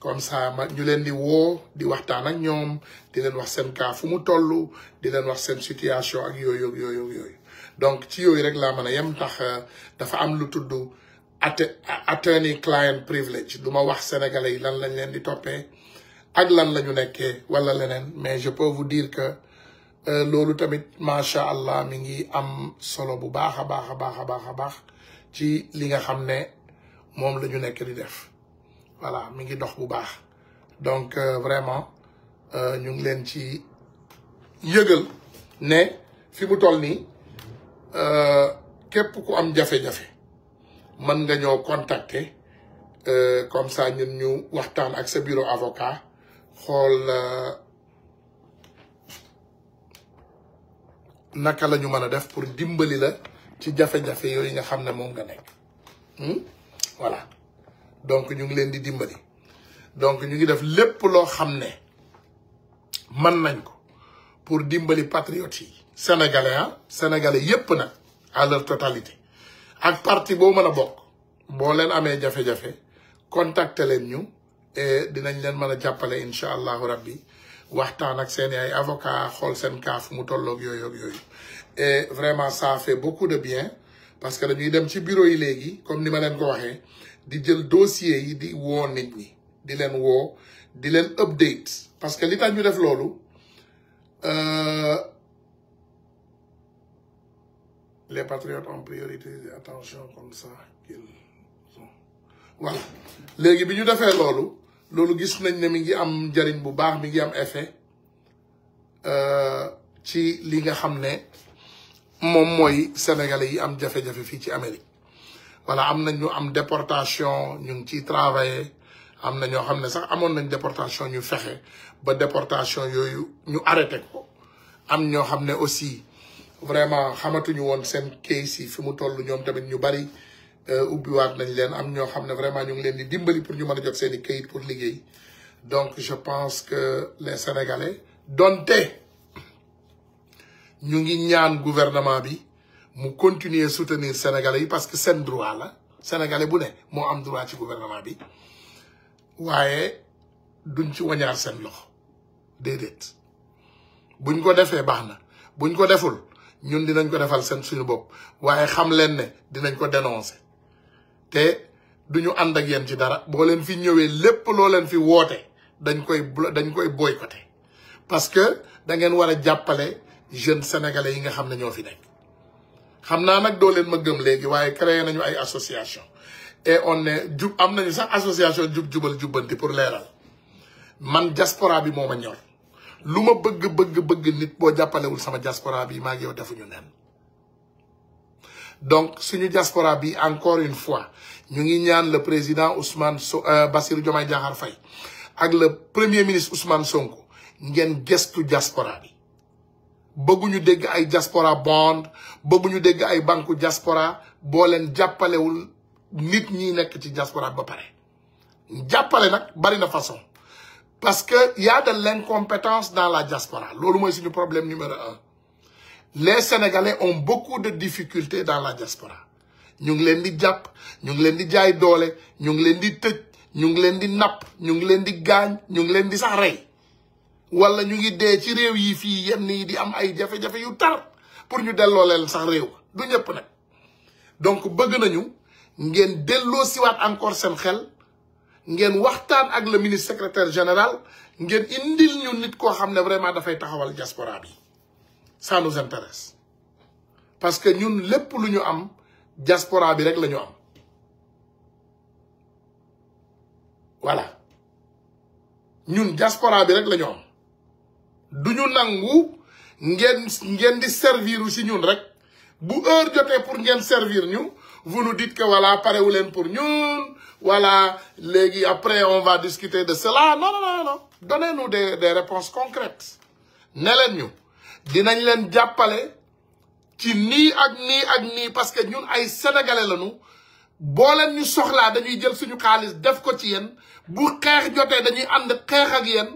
comme ça ñu leen di woo di waxtaan ak ñoom di leen wax seen cas fu mu toll di leen wax seen situation ak yooyu donc ci yooyu rek laa mën a yem tax dafa am lu tudd attorney client privilege du ma wax sénégalais yi lan lañ leen di toppee ak lan la ñu nekkee wala leneen mais je peux vous dire que loolu tamit macha allah mi ngi am solo bu baax a baax ci li nga xam ne moom la ñu nekk di def voilà mi ngi dox bu baax donc vraiment ñu ngi leen ci yëgal ne fi mu toll nii képp ku am jafe-jafe mën nga ñoo contacter comme ça ñun ñu waxtaan ak sa bureau avocat xool naka la ñu mën a def pour dimbali la ci jafe-jafe yooyu nga xam ne moom nga nekk voilà donc ñu ngi leen di dimbali donc ñu ngi def lépp loo xam ne mën nañ ko pour dimbali patriotes yi sénégalais yépp nag à leur totalité ak parti boo mën a bokk boo leen amee jafe-jafe contacter leen ñu et dinañ leen mën a jàppale incha allahu rabbi waxtaan ak seen ay avocat xool seen cas fu mu tolloog yooyu et vraiment ça fait beaucoup de bien parce que dañuy dem ci bureau yi léegi comme ni ma leen ko waxee di jël dossier yi di woo nit ñi di leen woo di leen update parce que li tax ñu def loolu les patriotes ont priorité attention comme ça voilà léegi bi ñu defee loolu gis nañ ne mi ngi am njariñ bu baax mi ngi am effet ci li nga xam ne moom mooy sénégalais yi am jafe-jafe fii ci Amérique voilà am na ñu am déportation ñu ngi ciy travailler am na ñoo xam ne sax amoon nañ déportation ñu fexe ba déportation yooyu ñu arrêté ko am ñoo xam ne aussi vraiment xamatuñu woon seen case yi fi mu toll ñoom tamit ñu bari ubbiwaat nañ leen am ñoo xam ne vraiment ñu ngi leen di dimbali pour ñu mën a jot seen i kayit pour liggéey donc je pense que les Sénégalais donte ñu ngi ñaan gouvernement bi mu continuer soutenir Sénégalais yi parce que seen droit la Sénégalais bu ne moo am droit ci gouvernement bi waaye duñ ci wañaar seen loxo déedéet buñ ko defee baax na buñ ko deful ñun dinañ ko defal seen suñu bopp waaye xam leen ne dinañ ko dénoncer te duñu ànd ak yéen ci dara boo leen fi ñëwee lépp loo leen fi woote dañ koy boycotter parce que da ngeen war a jàppale jeunes sénégalais yi nga xam ne ñoo fi nekk xam naa nag doo leen ma gëm léegi waaye créé nañu ay association et on est am nañu sax association jubal jubbanti pour leeral man diaspora bi moo ma ñor lu ma bëgg nit boo jàppalewul sama diaspora bi maa ngi yow defuñu nen donc suñu diaspora bi encore une fois ñu ngi ñaan le président Bassirou Diomaye Diakhar Faye ak le premier ministre Ousmane Sonko ngeen gestu diaspora bi bëgguñu dégg ay diaspora bond bëgguñu dégg ay banque diaspora boo leen jàppalewul nit ñi nekk ci diaspora ba pare jàppale nag bari na façon parce que y a de l'incompétence dans la diaspora loolu mooy suñu problème numéro 1 les Sénégalais ont beaucoup de difficultés dans la diaspora ñu ngi leen di jàpp ñu ngi leen di jaay doole ñu ngi leen di tëj ñu ngi leen di napp ñu ngi leen di gaañ ñu ngi leen di sax rey wala ñu ngi dee ci réew yi fii yenn yi di am ay jafe-jafe yu tar pour ñu delloo leen sax réew du ñëpp nag donc bëgg nañu ngeen delloo siwaat encore seen xel ngeen waxtaan ak le ministre secrétaire général ngeen indil ñu nit koo xam ne vraiment dafay taxawal diaspora bi ça nous intéresse parce que ñun lépp lu ñu am diaspora bi rek la ñu am voilà ñun diaspora bi rek la ñu am du ñu nangu ngeen di servir si ñun rek bu heure jotee pour ngeen servir ñu vous nous dites que voilà parewu leen pour ñun voilà léegi après on va discuter de cela non donnez-nous des réponses concrètes ne leen ñu dinañ leen jàppale ci nii ak nii ak nii parce que ñun ay sénégalais lañu boo leen ñu soxlaa dañuy jël suñu xaalis def ko ci yéen bu xeex jotee dañuy ànd xeex ak yéen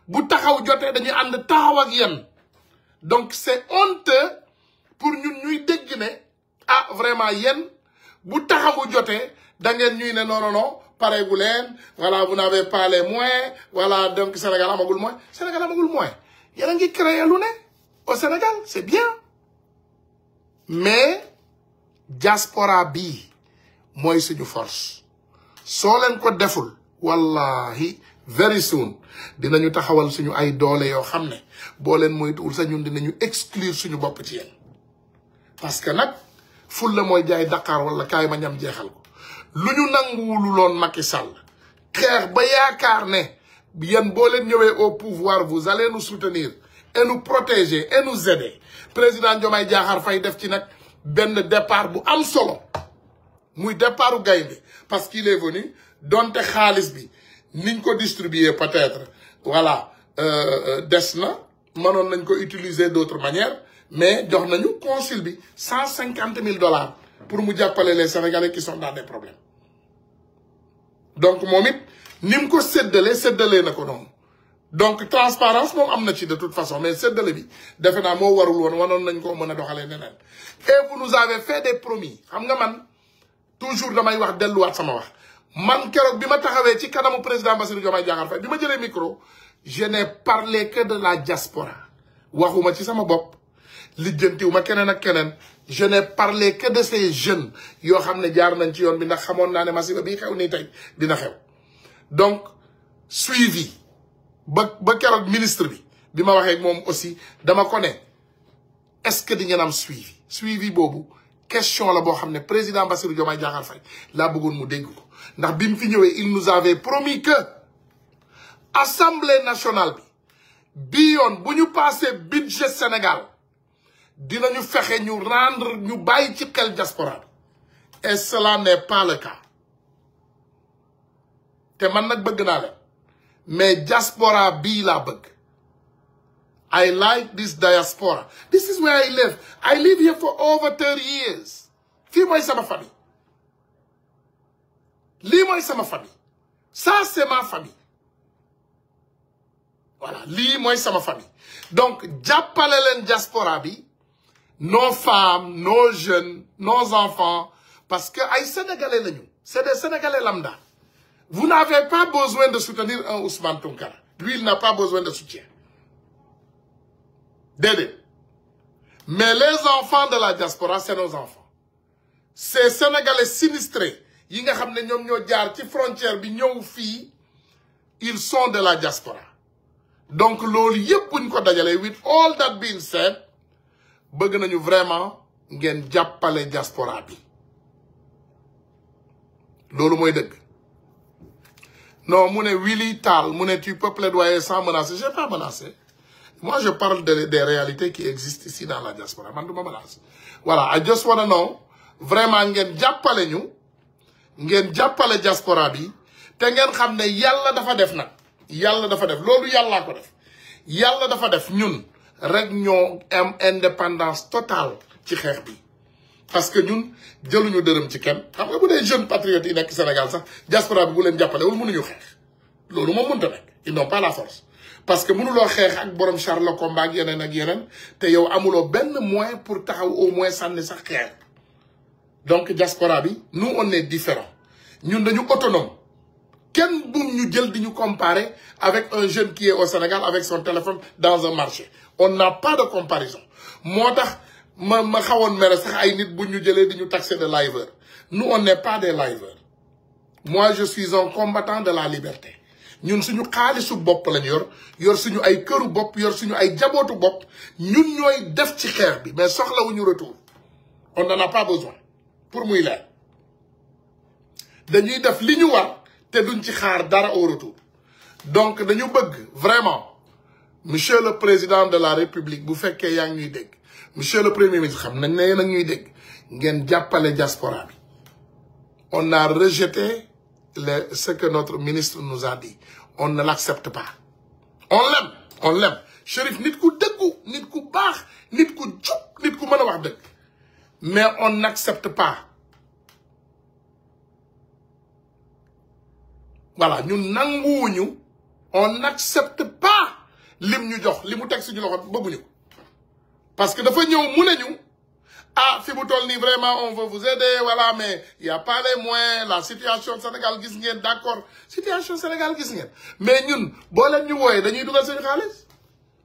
bu taxaw jotee dañuy ànd taxaw ak yéen donc c'est honteux pour ñun ñuy dégg ne ah vraiment yéen bu taxawu jotee da ngeen ñuy ne non pareegu leen voilà vous n'avez pas les moyens voilà donc Sénégal amagul moyen Sénégal amagul moyen yéen a ngi créé lu ne au Sénégal c'est bien mais diaspora bii mooy suñu force soo leen ko deful wallahi very soon dinañu taxawal suñu ay doole yoo xam ne boo leen moytuwul sax ñun dinañu exclure suñu bopp ci yéen parce que nag ful la mooy jaay Dakar wala kaay ma ñam jeexal ko lu ñu nanguwulu loon Macky Sall xeex ba yaakaar ne yéen boo leen ñëwee au pouvoir vous allez nous soutenir et nous protéger et nous aider président Diomaye Diakhar Faye def ci nag benn départ bu am solo muy départu gaynde parce qu'il est venu donte xaalis bi niñ ko distribuer peut-être voilà des na mënoon nañ ko utiliser d'autres manières mais jox nañu consul bi $150,000 pour mu jàppale les Sénégalais qui sont dans des problèmes donc moom it ni mu ko séddalee na ko noonu donc transparence moom am na ci de toute façon mais séddale bi defe naa moo warul woon wanoon nañ ko mën a doxalee neneen et vous nous avez fait des promis xam nga man toujours damay wax delluwaat sama wax man keroog bi ma taxawee ci kanamu président Bassirou Diomaye Diakhar Faye bi ma jëlee micro je n'ai parlé que de la diaspora waxuma ci sama bopp lijjantiwuma keneen ak keneen je n'ai parlé que de ces jeunes yoo xam ne jaar nañ ci yoon bi ndax xamoon naa ne masiba bi xew nii tey dina xew donc suivi ba keroog ministre bi ma waxee moom aussi dama ko ne est-ce que di ngeen am suivi boobu question la boo xam ne président Bassirou Diomaye Diakhar Faye laa bëggoon mu dégg ko ndax bi mu fi ñëwee il nous avait promis que assemblée nationale bi yoon bu ñu passé budget Sénégal dinañu fexe ñu rendre ñu bàyyi ci xel diaspora et cela n'est pas le cas te man nag bëgg naa leen mais diaspora bii laa bëgg. I like this diaspora. This is where I live. I live here for over 30 years. Fii mooy sama famille. Lii mooy sama famille. Ça, c'est ma famille. Voilà. Lii mooy sama famille. Donc, jàppale leen diaspora bi, nos femmes, nos jeunes, nos enfants, parce que ay Sénégalais lañu. C'est des Sénégalais lambda. Vous n'avez pas besoin de soutenir un Ousmane Tounkara. Lui, il n'a pas besoin de soutien. Dédé. Mais les enfants de la diaspora, c'est nos enfants. Ces Sénégalais sinistrés, yi nga xam ne ñoom ñoo jaar ci frontière bi ñëw fii, ils sont de la diaspora. Donc loolu yépp buñ ko dajalee, with all that being said, bëgg nañu vraiment ngeen jàppale diaspora bi. Loolu mooy dëgg. Non, mu ne Willy Tall, mu ne tu peux plaidoyer sans menacer. Je n'ai pas menacé. Moi, je parle des réalités qui existent ici dans la diaspora. Man, duma menace. Voilà, I just want to know, vraiment, ngeen jàppale ñu, ngeen jàppale diaspora bi, te ngeen xam ne yàlla dafa def nag. Yàlla dafa def. Loolu yàllaa ko def. Yàlla dafa def ñun rek ñoo am indépendance totale ci xeex bi. Parce que ñun jëluñu dërëm ci kenn. Xam nga bu dee jeunes patriotes yi nekk Sénégal sax, diaspora bi bu leen jàppale wala mënuñu xeex. Loolu moom mënta nekk. Ils n'ont pas la force. Parce que mënuloo xeex ak borom char le combat ak yeneen te yow amuloo benn moyen pour taxaw au moins sànni sax xeer. Donc diaspora bi nous on est différent ñun dañu autonome kenn bu ñu jël di ñu comparer avec un jeune qui est au Sénégal avec son téléphone dans un marché. On n'a pas de comparaison. Moo tax ma xawoon mere sax ay nit bu ñu jëlee di ñu taxer de liveurs. Nous on n'est pas des liveurs. Moi je suis un combattant de la liberté. Ñun suñu xaalisu bopp lañ yor suñu ay këru bopp yor suñu ay jabootu bopp ñun ñooy def ci xeex bi mais soxlawuñu retour. On n'en a pas besoin pour muy leer. Dañuy def li ñu war te duñ ci xaar dara au retour. Donc dañu bëgg vraiment monsieur le président de la République bu fekkee yaa ngi ñuy dégg monsieur le premier ministre xam nañ ne yéen a ñuy dégg ngeen jàppale diaspora bi. On a rejeté ce que notre ministre nous a dit. On ne l'accepte pas. On l'aime. Chérif nit ku dëggu, nit ku baax, nit ku jub, nit ku mën a wax dëgg. Mais on n'accepte pas. Voilà, ñun nanguwuñu, on n'accepte pas lim ñu jox, li mu teg suñu loxo bëgguñu. Parce que dafa ñëw mu ne ñu ah fi mu toll nii vraiment on veut vous aider voilà mais il y a pas les moyens la situation Sénégal gis ngeen d'accord situation Sénégal gis ngeen mais ñun boo leen ñu wooyee dañuy dugal seen xaalis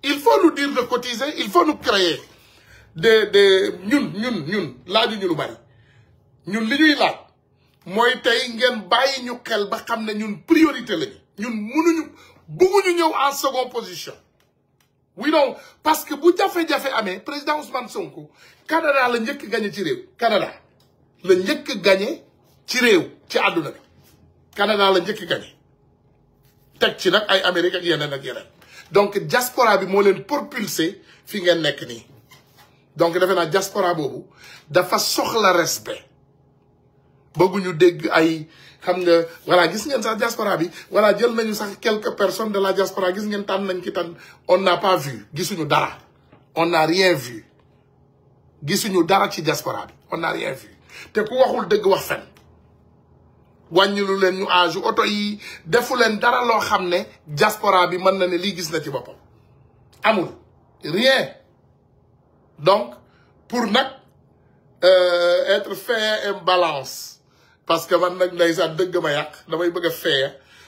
il faut nous dire de cotiser il faut nous créer ñun laaju ñu lu bari ñun li ñuy laaj mooy tey ngeen bàyyi ñu xel ba xam ne ñun priorité lañu ñun bëgguñu ñëw en seconde position. Oui non parce que bu jafe-jafe amee président Ousmane Sonko Canada la njëkk gagné ci réew Canada la njëkk gagné ci réew ci àdduna bi Canada la njëkk gagné teg ci nag ay Amérique ak yeneen donc diaspora bi moo leen propulsé fi ngeen nekk nii donc defe naa diaspora boobu dafa soxla respect bëgguñu dégg ay xam nga voilà gis ngeen sax diaspora bi voilà jël nañu sax quelques personnes de la diaspora gis ngeen tànn nañ ki tànn on n'a pas vu gisuñu dara on n'a rien vu gisuñu dara ci diaspora bi on n'a rien vu te ku waxul dëgg wax fen wàññilu leen ñu âge oto yi defu leen dara loo xam ne diaspora bi mën na ne lii gis na ci boppam amul rien donc pour nag être fait en balance parce que man nag ndeysaan dëgg ma yàq damay bëgg a fee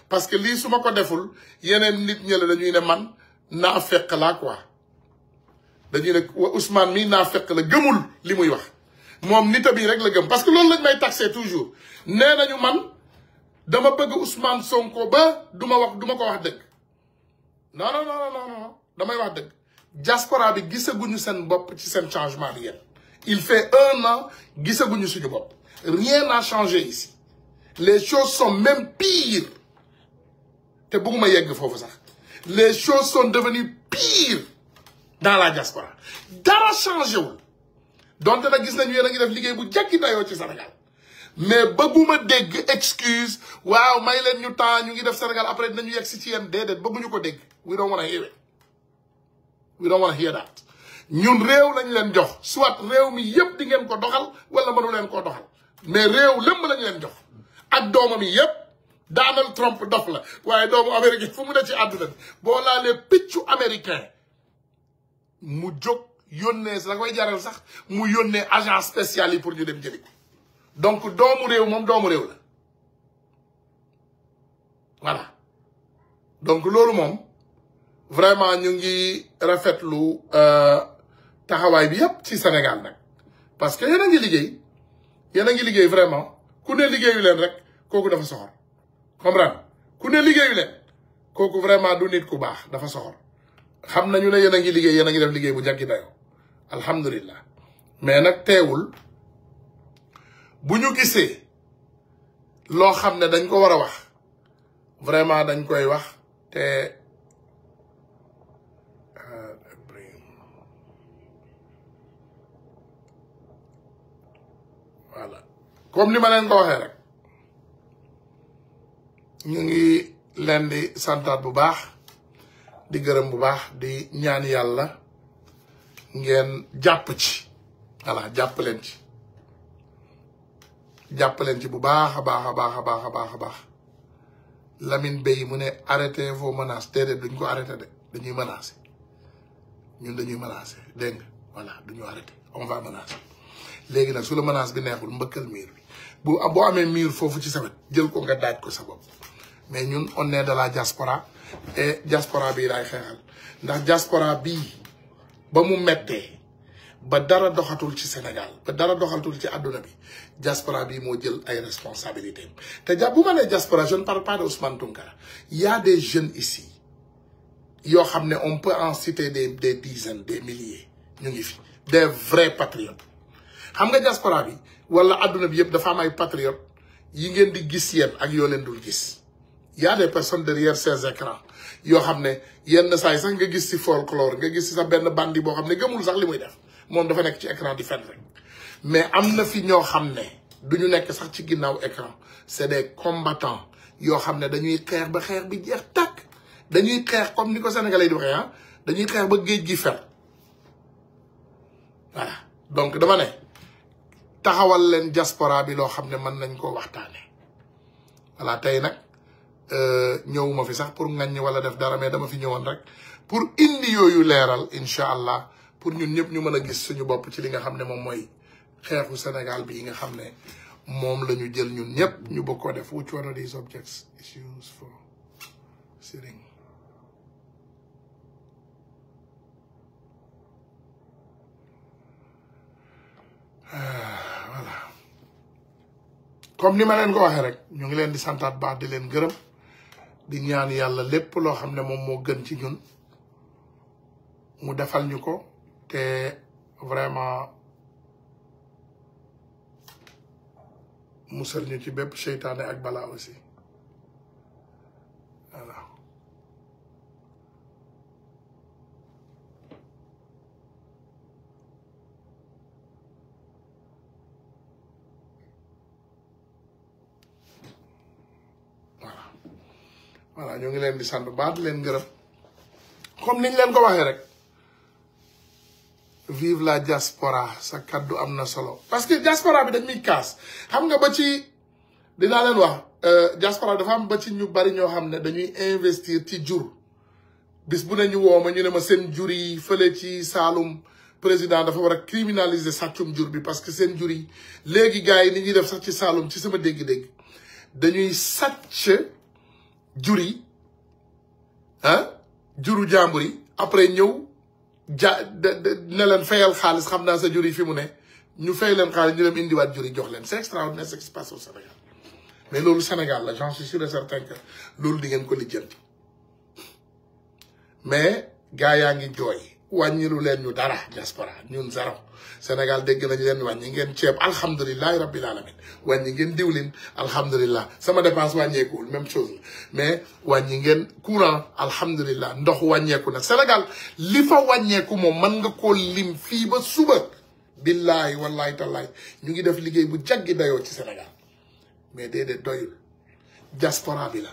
parce que lii su ma ko deful yeneen nit ñële dañuy ne man naa fekk laa quoi dañuy ne Ousmane mii naa fekk la gëmul li muy wax moom nita bi rek la gëm parce que loolu lañ may taxé toujours nee nañu man dama bëgg Ousmane Sonko ba duma ko wax dëgg non damay wax dëgg diaspora bi gisaguñu seen bopp ci seen changement bi yéen il fait 1 an gisaguñu suñu bopp rien n'a changé ici les choses sont même pires te bëgguma yegg foofu sax les choses sont devenues pires dans la diaspora dara changé wul donte nag gis nañu yéen a ngi def liggéey bu jekki dayoo ci Sénégal mais bëgguma dégg excuse waaw may leen ñu temps ñu ngi def Sénégal après dinañu yegg si ci yéen déedéet bëgguñu ko dégg we don't want to hear it we don't want to hear that ñun réew lañ leen jox soit réew mi yépp di ngeen ko doxal wala mënu leen koo doxal mais réew lépp lañ leen jox ak doomam yi yépp Donald Trump dof la waaye doomu américain fu mu ne ci àdduna bi boo laalee piccu américain mu jóg yónnee la koy jaral sax mu yónnee agent spécial yi pour ñu dem jëli ko donc doomu réew moom doomu réew la voilà donc loolu moom vraiment ñu ngi rafetlu taxawaay bi yépp ci Sénégal nag parce que yéen a ngi liggéey vraiment ku ne liggéeyu leen rek kooku dafa soxor comprendre ku ne liggéeyu leen kooku vraiment du nit ku baax dafa soxor xam nañu ne yéen a ngi liggéey yéen a ngi def liggéey bu jaggi dayoo alhamdulillah mais nag teewul bu ñu gisee loo xam ne dañ ko war a wax vraiment dañ koy wax te voilà comme ni ma leen ko waxee rek ñu ngi leen di santaat bu baax di gërëm bu baax di ñaan yàlla ngeen jàpp ci voilà jàpp leen ci bu baax a baax a baax a baax a baax a baax Lamine Bey mu ne arrêtez vos menaces déedéet duñ ko arrêté de dañuy menacer ñun dañuy menacer dégg nga voilà duñu arrêté on va menacer léegi nag su la menace bi neexul mbëkkal miir bi boo amee miir foofu ci sa wet jël ko nga daaj ko sa bopp mais ñun on est de la diaspora et diaspora bii laay xeexal ndax diaspora bii ba mu mettee ba dara doxatul ci Sénégal ba dara doxatul ci àdduna bi diaspora bii moo jël ay responsabilités te bu ma nee diaspora je ne parle pas de Ousmane Tounkara il y a des jeunes ici yoo xam ne on peut en citer des dizaines des milliers ñu ngi fi des vrais patriotes xam nga diaspora bi wala àdduna bi yëpp dafa am ay patriotes yi ngeen di gis yéen ak yoo leen dul gis il y a des personnes derrière ces écrans yoo xam ne yenn saa yi sax nga gis ci folklore nga gis ci sa benn bandi boo xam ne gëmul sax li muy def moom dafa nekk ci écran di fen rek mais am na fi ñoo xam ne du ñu nekk sax ci ginnaaw écran c'est des combattants yoo xam ne dañuy xeex ba xeex bi jeex tàkk dañuy xeex comme ni ko sénégalais di waxee ah dañuy xeex ba géej gi fer voilà donc dama ne taxawal leen diaspora bi loo xam ne mën nañ koo waxtaane voilà tey nag ñëwuma fi sax pour ngañ wala def dara mais dama fi ñëwoon rek pour indi yooyu leeral incha allah pour ñun ñëpp ñu mën a gis suñu bopp ci li nga xam ne moom mooy xeexu Sénégal bi nga xam ne moom la ñu jël ñun ñëpp ñu bëgg koo def which one of these objects is used for sitting voilà comme ni ma leen ko waxee rek ñu ngi leen di santaat baax di leen gërëm di ñaan yàlla lépp loo xam ne moom moo gën ci ñun mu defal ñu ko te vraiment musal ñu ci bépp seytaane ak balaa aussi voilà voilà ñu ngi leen di sant baax di leen gërëm comme niñ leen ko waxee rek vive la diaspora sa kaddu am na solo parce que diaspora bi dañ muy kaas xam nga ba ci dinaa leen wax diaspora dafa am ba ci ñu bari ñoo xam ne dañuy investir ci jur bis bu ne ñu woo ma ñu ne ma seen jur yi fële ci Saalum président dafa war a criminaliser sàccum jur bi parce que seen jur yi léegi gars yi ni ñuy def sax ci Saalum ci sama dégg-dégg dañuy sàcc jur yi juru jàmbur yi après ñëw ne leen fayal xaalis xam naa sa jur yi fi mu ne ñu fay leen xaalis ñu dem indiwaat jur yi jox leen c'est extraordinaire ce qui se passe au Sénégal mais loolu Sénégal la j'en suis sûr et certain que loolu di ngeen ko lijjanti mais gaa yaa ngi jooy wàññilu leen ñu dara diaspora ñun zéro Sénégal dégg nañ leen wàññi ngeen ceeb alhamdulilahi rabbil alamin wàññi ngeen diwlin alhamdulilah sama dépense wàññeekuwul même chose mais wàññi ngeen courant alhamdulilah ndox wàññeeku na Sénégal li fa wàññeeku moom mën nga koo lim fii ba suba billahi wallahi tallahi ñu ngi def liggéey bu jaggi dayoo ci Sénégal mais déedéet doyul diaspora bi la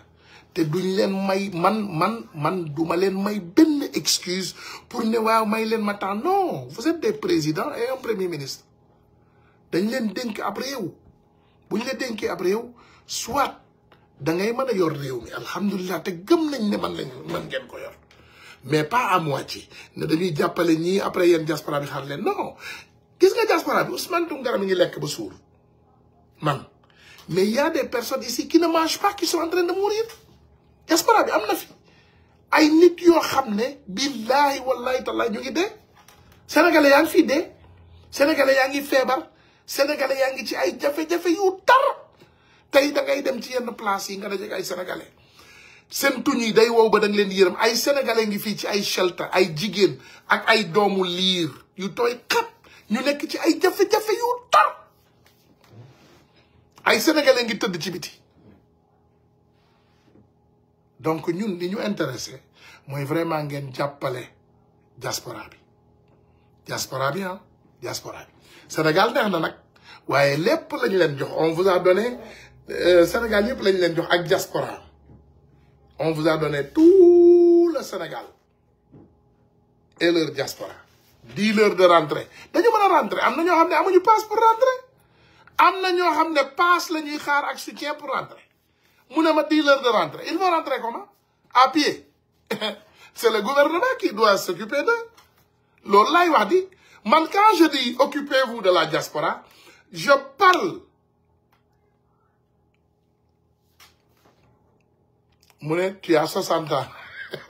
te duñ leen may man duma leen may benn excuse pour ne waaw may leen ma temps non vous êtes des présidents et un premier ministre dañ leen dénk ab réew bu ñu la dénkee ab réew soit da ngay mën a yor réew mi alhamdulilah te gëm nañ ne man ngeen ko yor mais pas à moitié ne dañuy jàppale ñii après yéen diaspora bi xaar leen non gis nga diaspora bi Ousmane Tounkara mi ngi lekk ba suur man mais y a des personnes ici qui ne mangent pas qui sont en train de mourir diaspora bi am na fi ay nit yoo xam ne billahi wallahi taala ñu ngi dee sénégalais yaa ngi fii dee sénégalais yaa ngi feebar sénégalais yaa ngi ci ay jafe-jafe yu tar tey da ngay dem ci yenn place yi nga dajeek ay sénégalais seen tuñ yi day wow ba da nga leen di yërëm ay sénégalais ngi fii ci ay shelter ay jigéen ak ay doomu liir yu tooy xat ñu nekk ci ay jafe-jafe yu tar ay sénégalais ngi tëdd ci biti donc ñun li ñu intéressé mooy vraiment ngeen jàppale diaspora bi diaspora bi Sénégal neex na nag waaye lépp lañ leen jox on vous a donné Sénégal yëpp lañ leen jox ak diaspora on vous a donné tout le Sénégal et leur diaspora dis-leur de rentrer dañu mën a rentrer am na ñoo xam ne amuñu passe pour rentrer am na ñoo xam ne passe la ñuy xaar ak soutien pour rentrer mu ne ma dis-leur de rentrer ils vont rentrer comment à pied c'est le gouvernement qui doit s'occuper d'eux loolu laay wax di man quand je dis occupez-vous de la diaspora je parle mu ne tu as 60 ans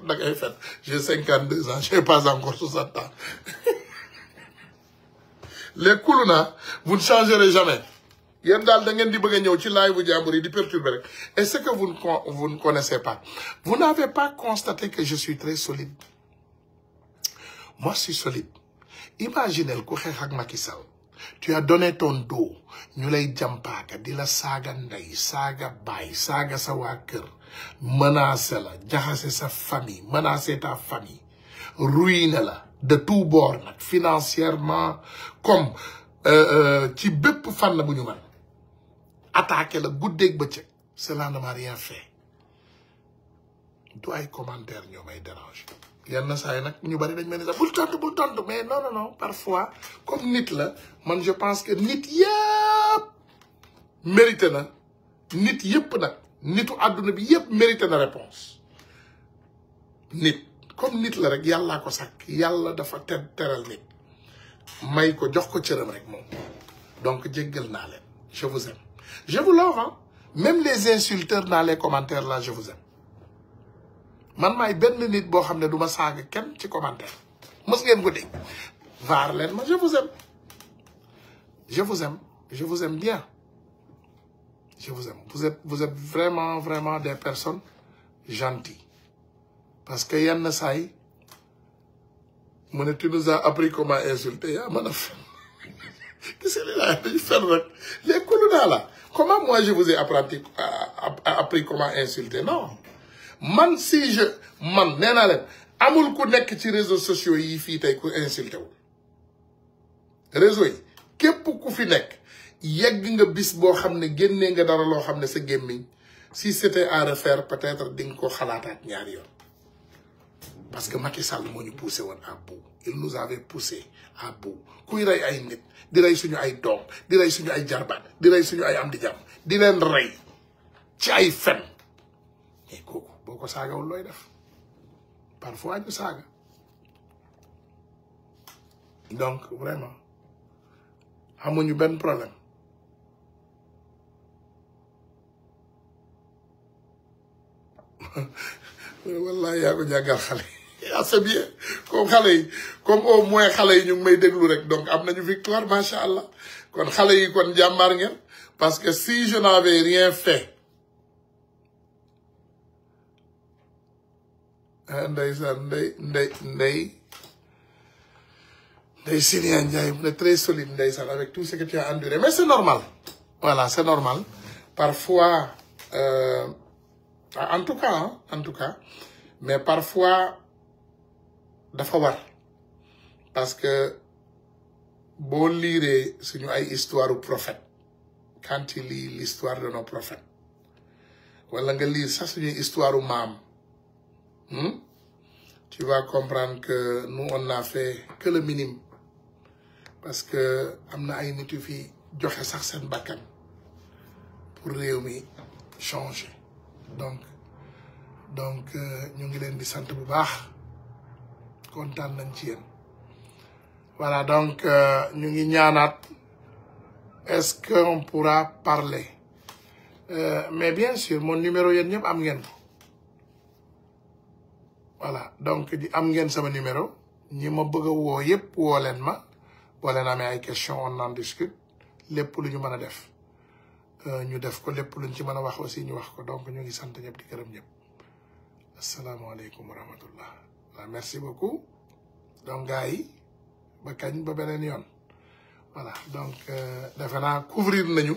da ngay fet j'ai 52 ans j'ai pas encore 60 ans les kuluna vous ne changerez jamais yéen daal da ngeen di bëgg a ñëw ci live bu jàmbur yi di perturber rek et ce que vous ne connaissez pas vous n'avez pas constaté que je suis très solide moi je suis solide imaginez ku xeex ak Macky Sall tu as donné ton dos ñu lay jàmpaaka di la saaga ndey saaga baay saaga sa waa kër menacé la jaxase sa famille menacé ta famille ruiné la de tout bord nag financièrement comme ci bépp fànn bu ñu mën attaqué la guddeeg bëccëg cela ne m'a rien fait du ay commentaire ñoo may dérange yenn saa yi nag ñu bari dañ mel ni sax bul tontu mais non parfois comme nit la man je pense que nit yëpp mérité na nit yëpp nag nitu àdduna bi yëpp mérité na réponse nit comme nit la rek yàllaa ko sàkk yàlla dafa teral nit may ko jox ko cëram rek moom donc jéggal naa leen je vous aime je vous love hein même les insulteurs dans les commentaires là je vous aime man maay benn nit boo xam ne du ma saaga kenn ci commentaire mos ngeen ko dégg vaar leen ma je vous aime bien je vous aime vous êtes vraiment des personnes gentilles parce que yenn saa yi mu ne tu nous as appris comment insulter yaa mën a fen gis nga li laa dañu fen rek les kuluna là comment moi je vous ai appris comment insulter non man si man nee naa leen amul ku nekk ci réseaux sociaux yi fii tey ku insulté wu réseau yi képp ku fi nekk yegg nga bis boo xam ne génnee nga dara loo xam ne sa gémmiñ si c'était à refaire peut-être di nga ko xalaataat ñaari yoon parce que Macky Sall moo ñu poussé woon à bout il nous avait poussé à bout kuy rey ay nit di rey suñu ay doom di rey suñu ay jarbaat di rey suñu ay am di jàmm di leen rey ci ay fen mais kooku boo ko saagawul looy def parfois ñu saaga donc vraiment amuñu benn problème wallahi yaa ko jàngal xale ah c'est bien comme xale yi comme au moins xale yi ñu ngi may déglu rek donc am nañu victoire macha allah kon xale yi kon jàmbaar ngeen parce que si je n'avais rien fait ndeysaan ndey Sylvia Ndiaye mu ne très solide ndeysaan avec tout ce que tu as enduré mais c'est normal voilà c'est normal parfois en tout cas mais parfois dafa war parce que boo liiree suñu ay histoire prophète quand il lit l'histoire de nos prophètes wala nga lire ça suñuy histoire u maam tu vas comprendre que nous on n'a fait que le minimum parce que am na ay nit yu fi joxe sax seen bakkan pour réew mi changer donc ñu ngi leen di sant bu baax kontaan nañ ci yéen voilà donc ñu ngi ñaanaat est-ce qu'on pourra parler mais bien sûr mon numéro yéen ñëpp am ngeen ko voilà donc am ngeen sama numéro ñi ma bëgg a woo yëpp woo leen ma boo leen amee ay question on en discute lépp lu ñu mën a def ñu def ko lépp luñ ci mën a wax aussi ñu wax ko donc ñu ngi sant ñëpp di gërëm ñëpp asalaamaaleykum wa rahmatullah voilà merci beaucoup donc gars yi ba kañ ba beneen yoon voilà donc defe naa couvrir nañu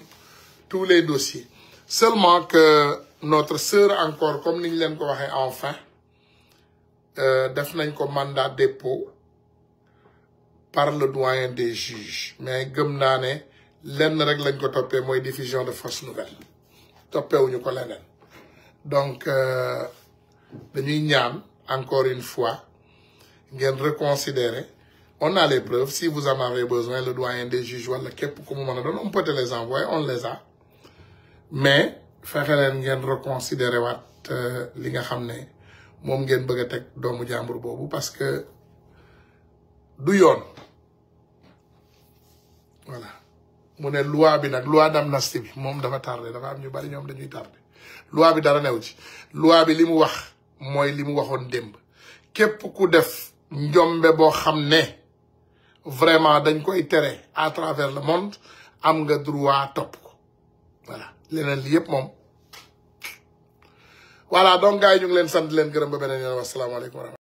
tous les dossiers seulement que notre sœur encore comme ni ñu leen ko waxee enfin def nañ ko mandat dépôt par le doyen des juges mais gëm naa ne lenn rek lañ ko toppee mooy diffusion de fausses nouvelles toppeewuñu ko leneen donc dañuy ñaan encore une fois ngeen reconsidérer on a les preuves si vous en avez besoin le doyen des juges wala képp ku mu mën a doon on peut te les envoyer on les a mais fexe leen ngeen reconsidérer waat li nga xam ne moom ngeen bëgg a teg doomu jàmbur boobu parce que du yoon voilà mu ne loi bi nag loi d'amnistie bi moom dafa tardé dafa am ñu bari ñoom dañuy tardé loi bi dara new ci loi bi li mu wax mooy li mu waxoon démb képp ku def njombe boo xam ne vraiment dañ koy tere à travers le monde am nga droit topp ko voilà leneen li yëpp moom voilà donc gars yi ñu ngi leen sant leen gërëm ba beneen yoon wasalaamaaleykum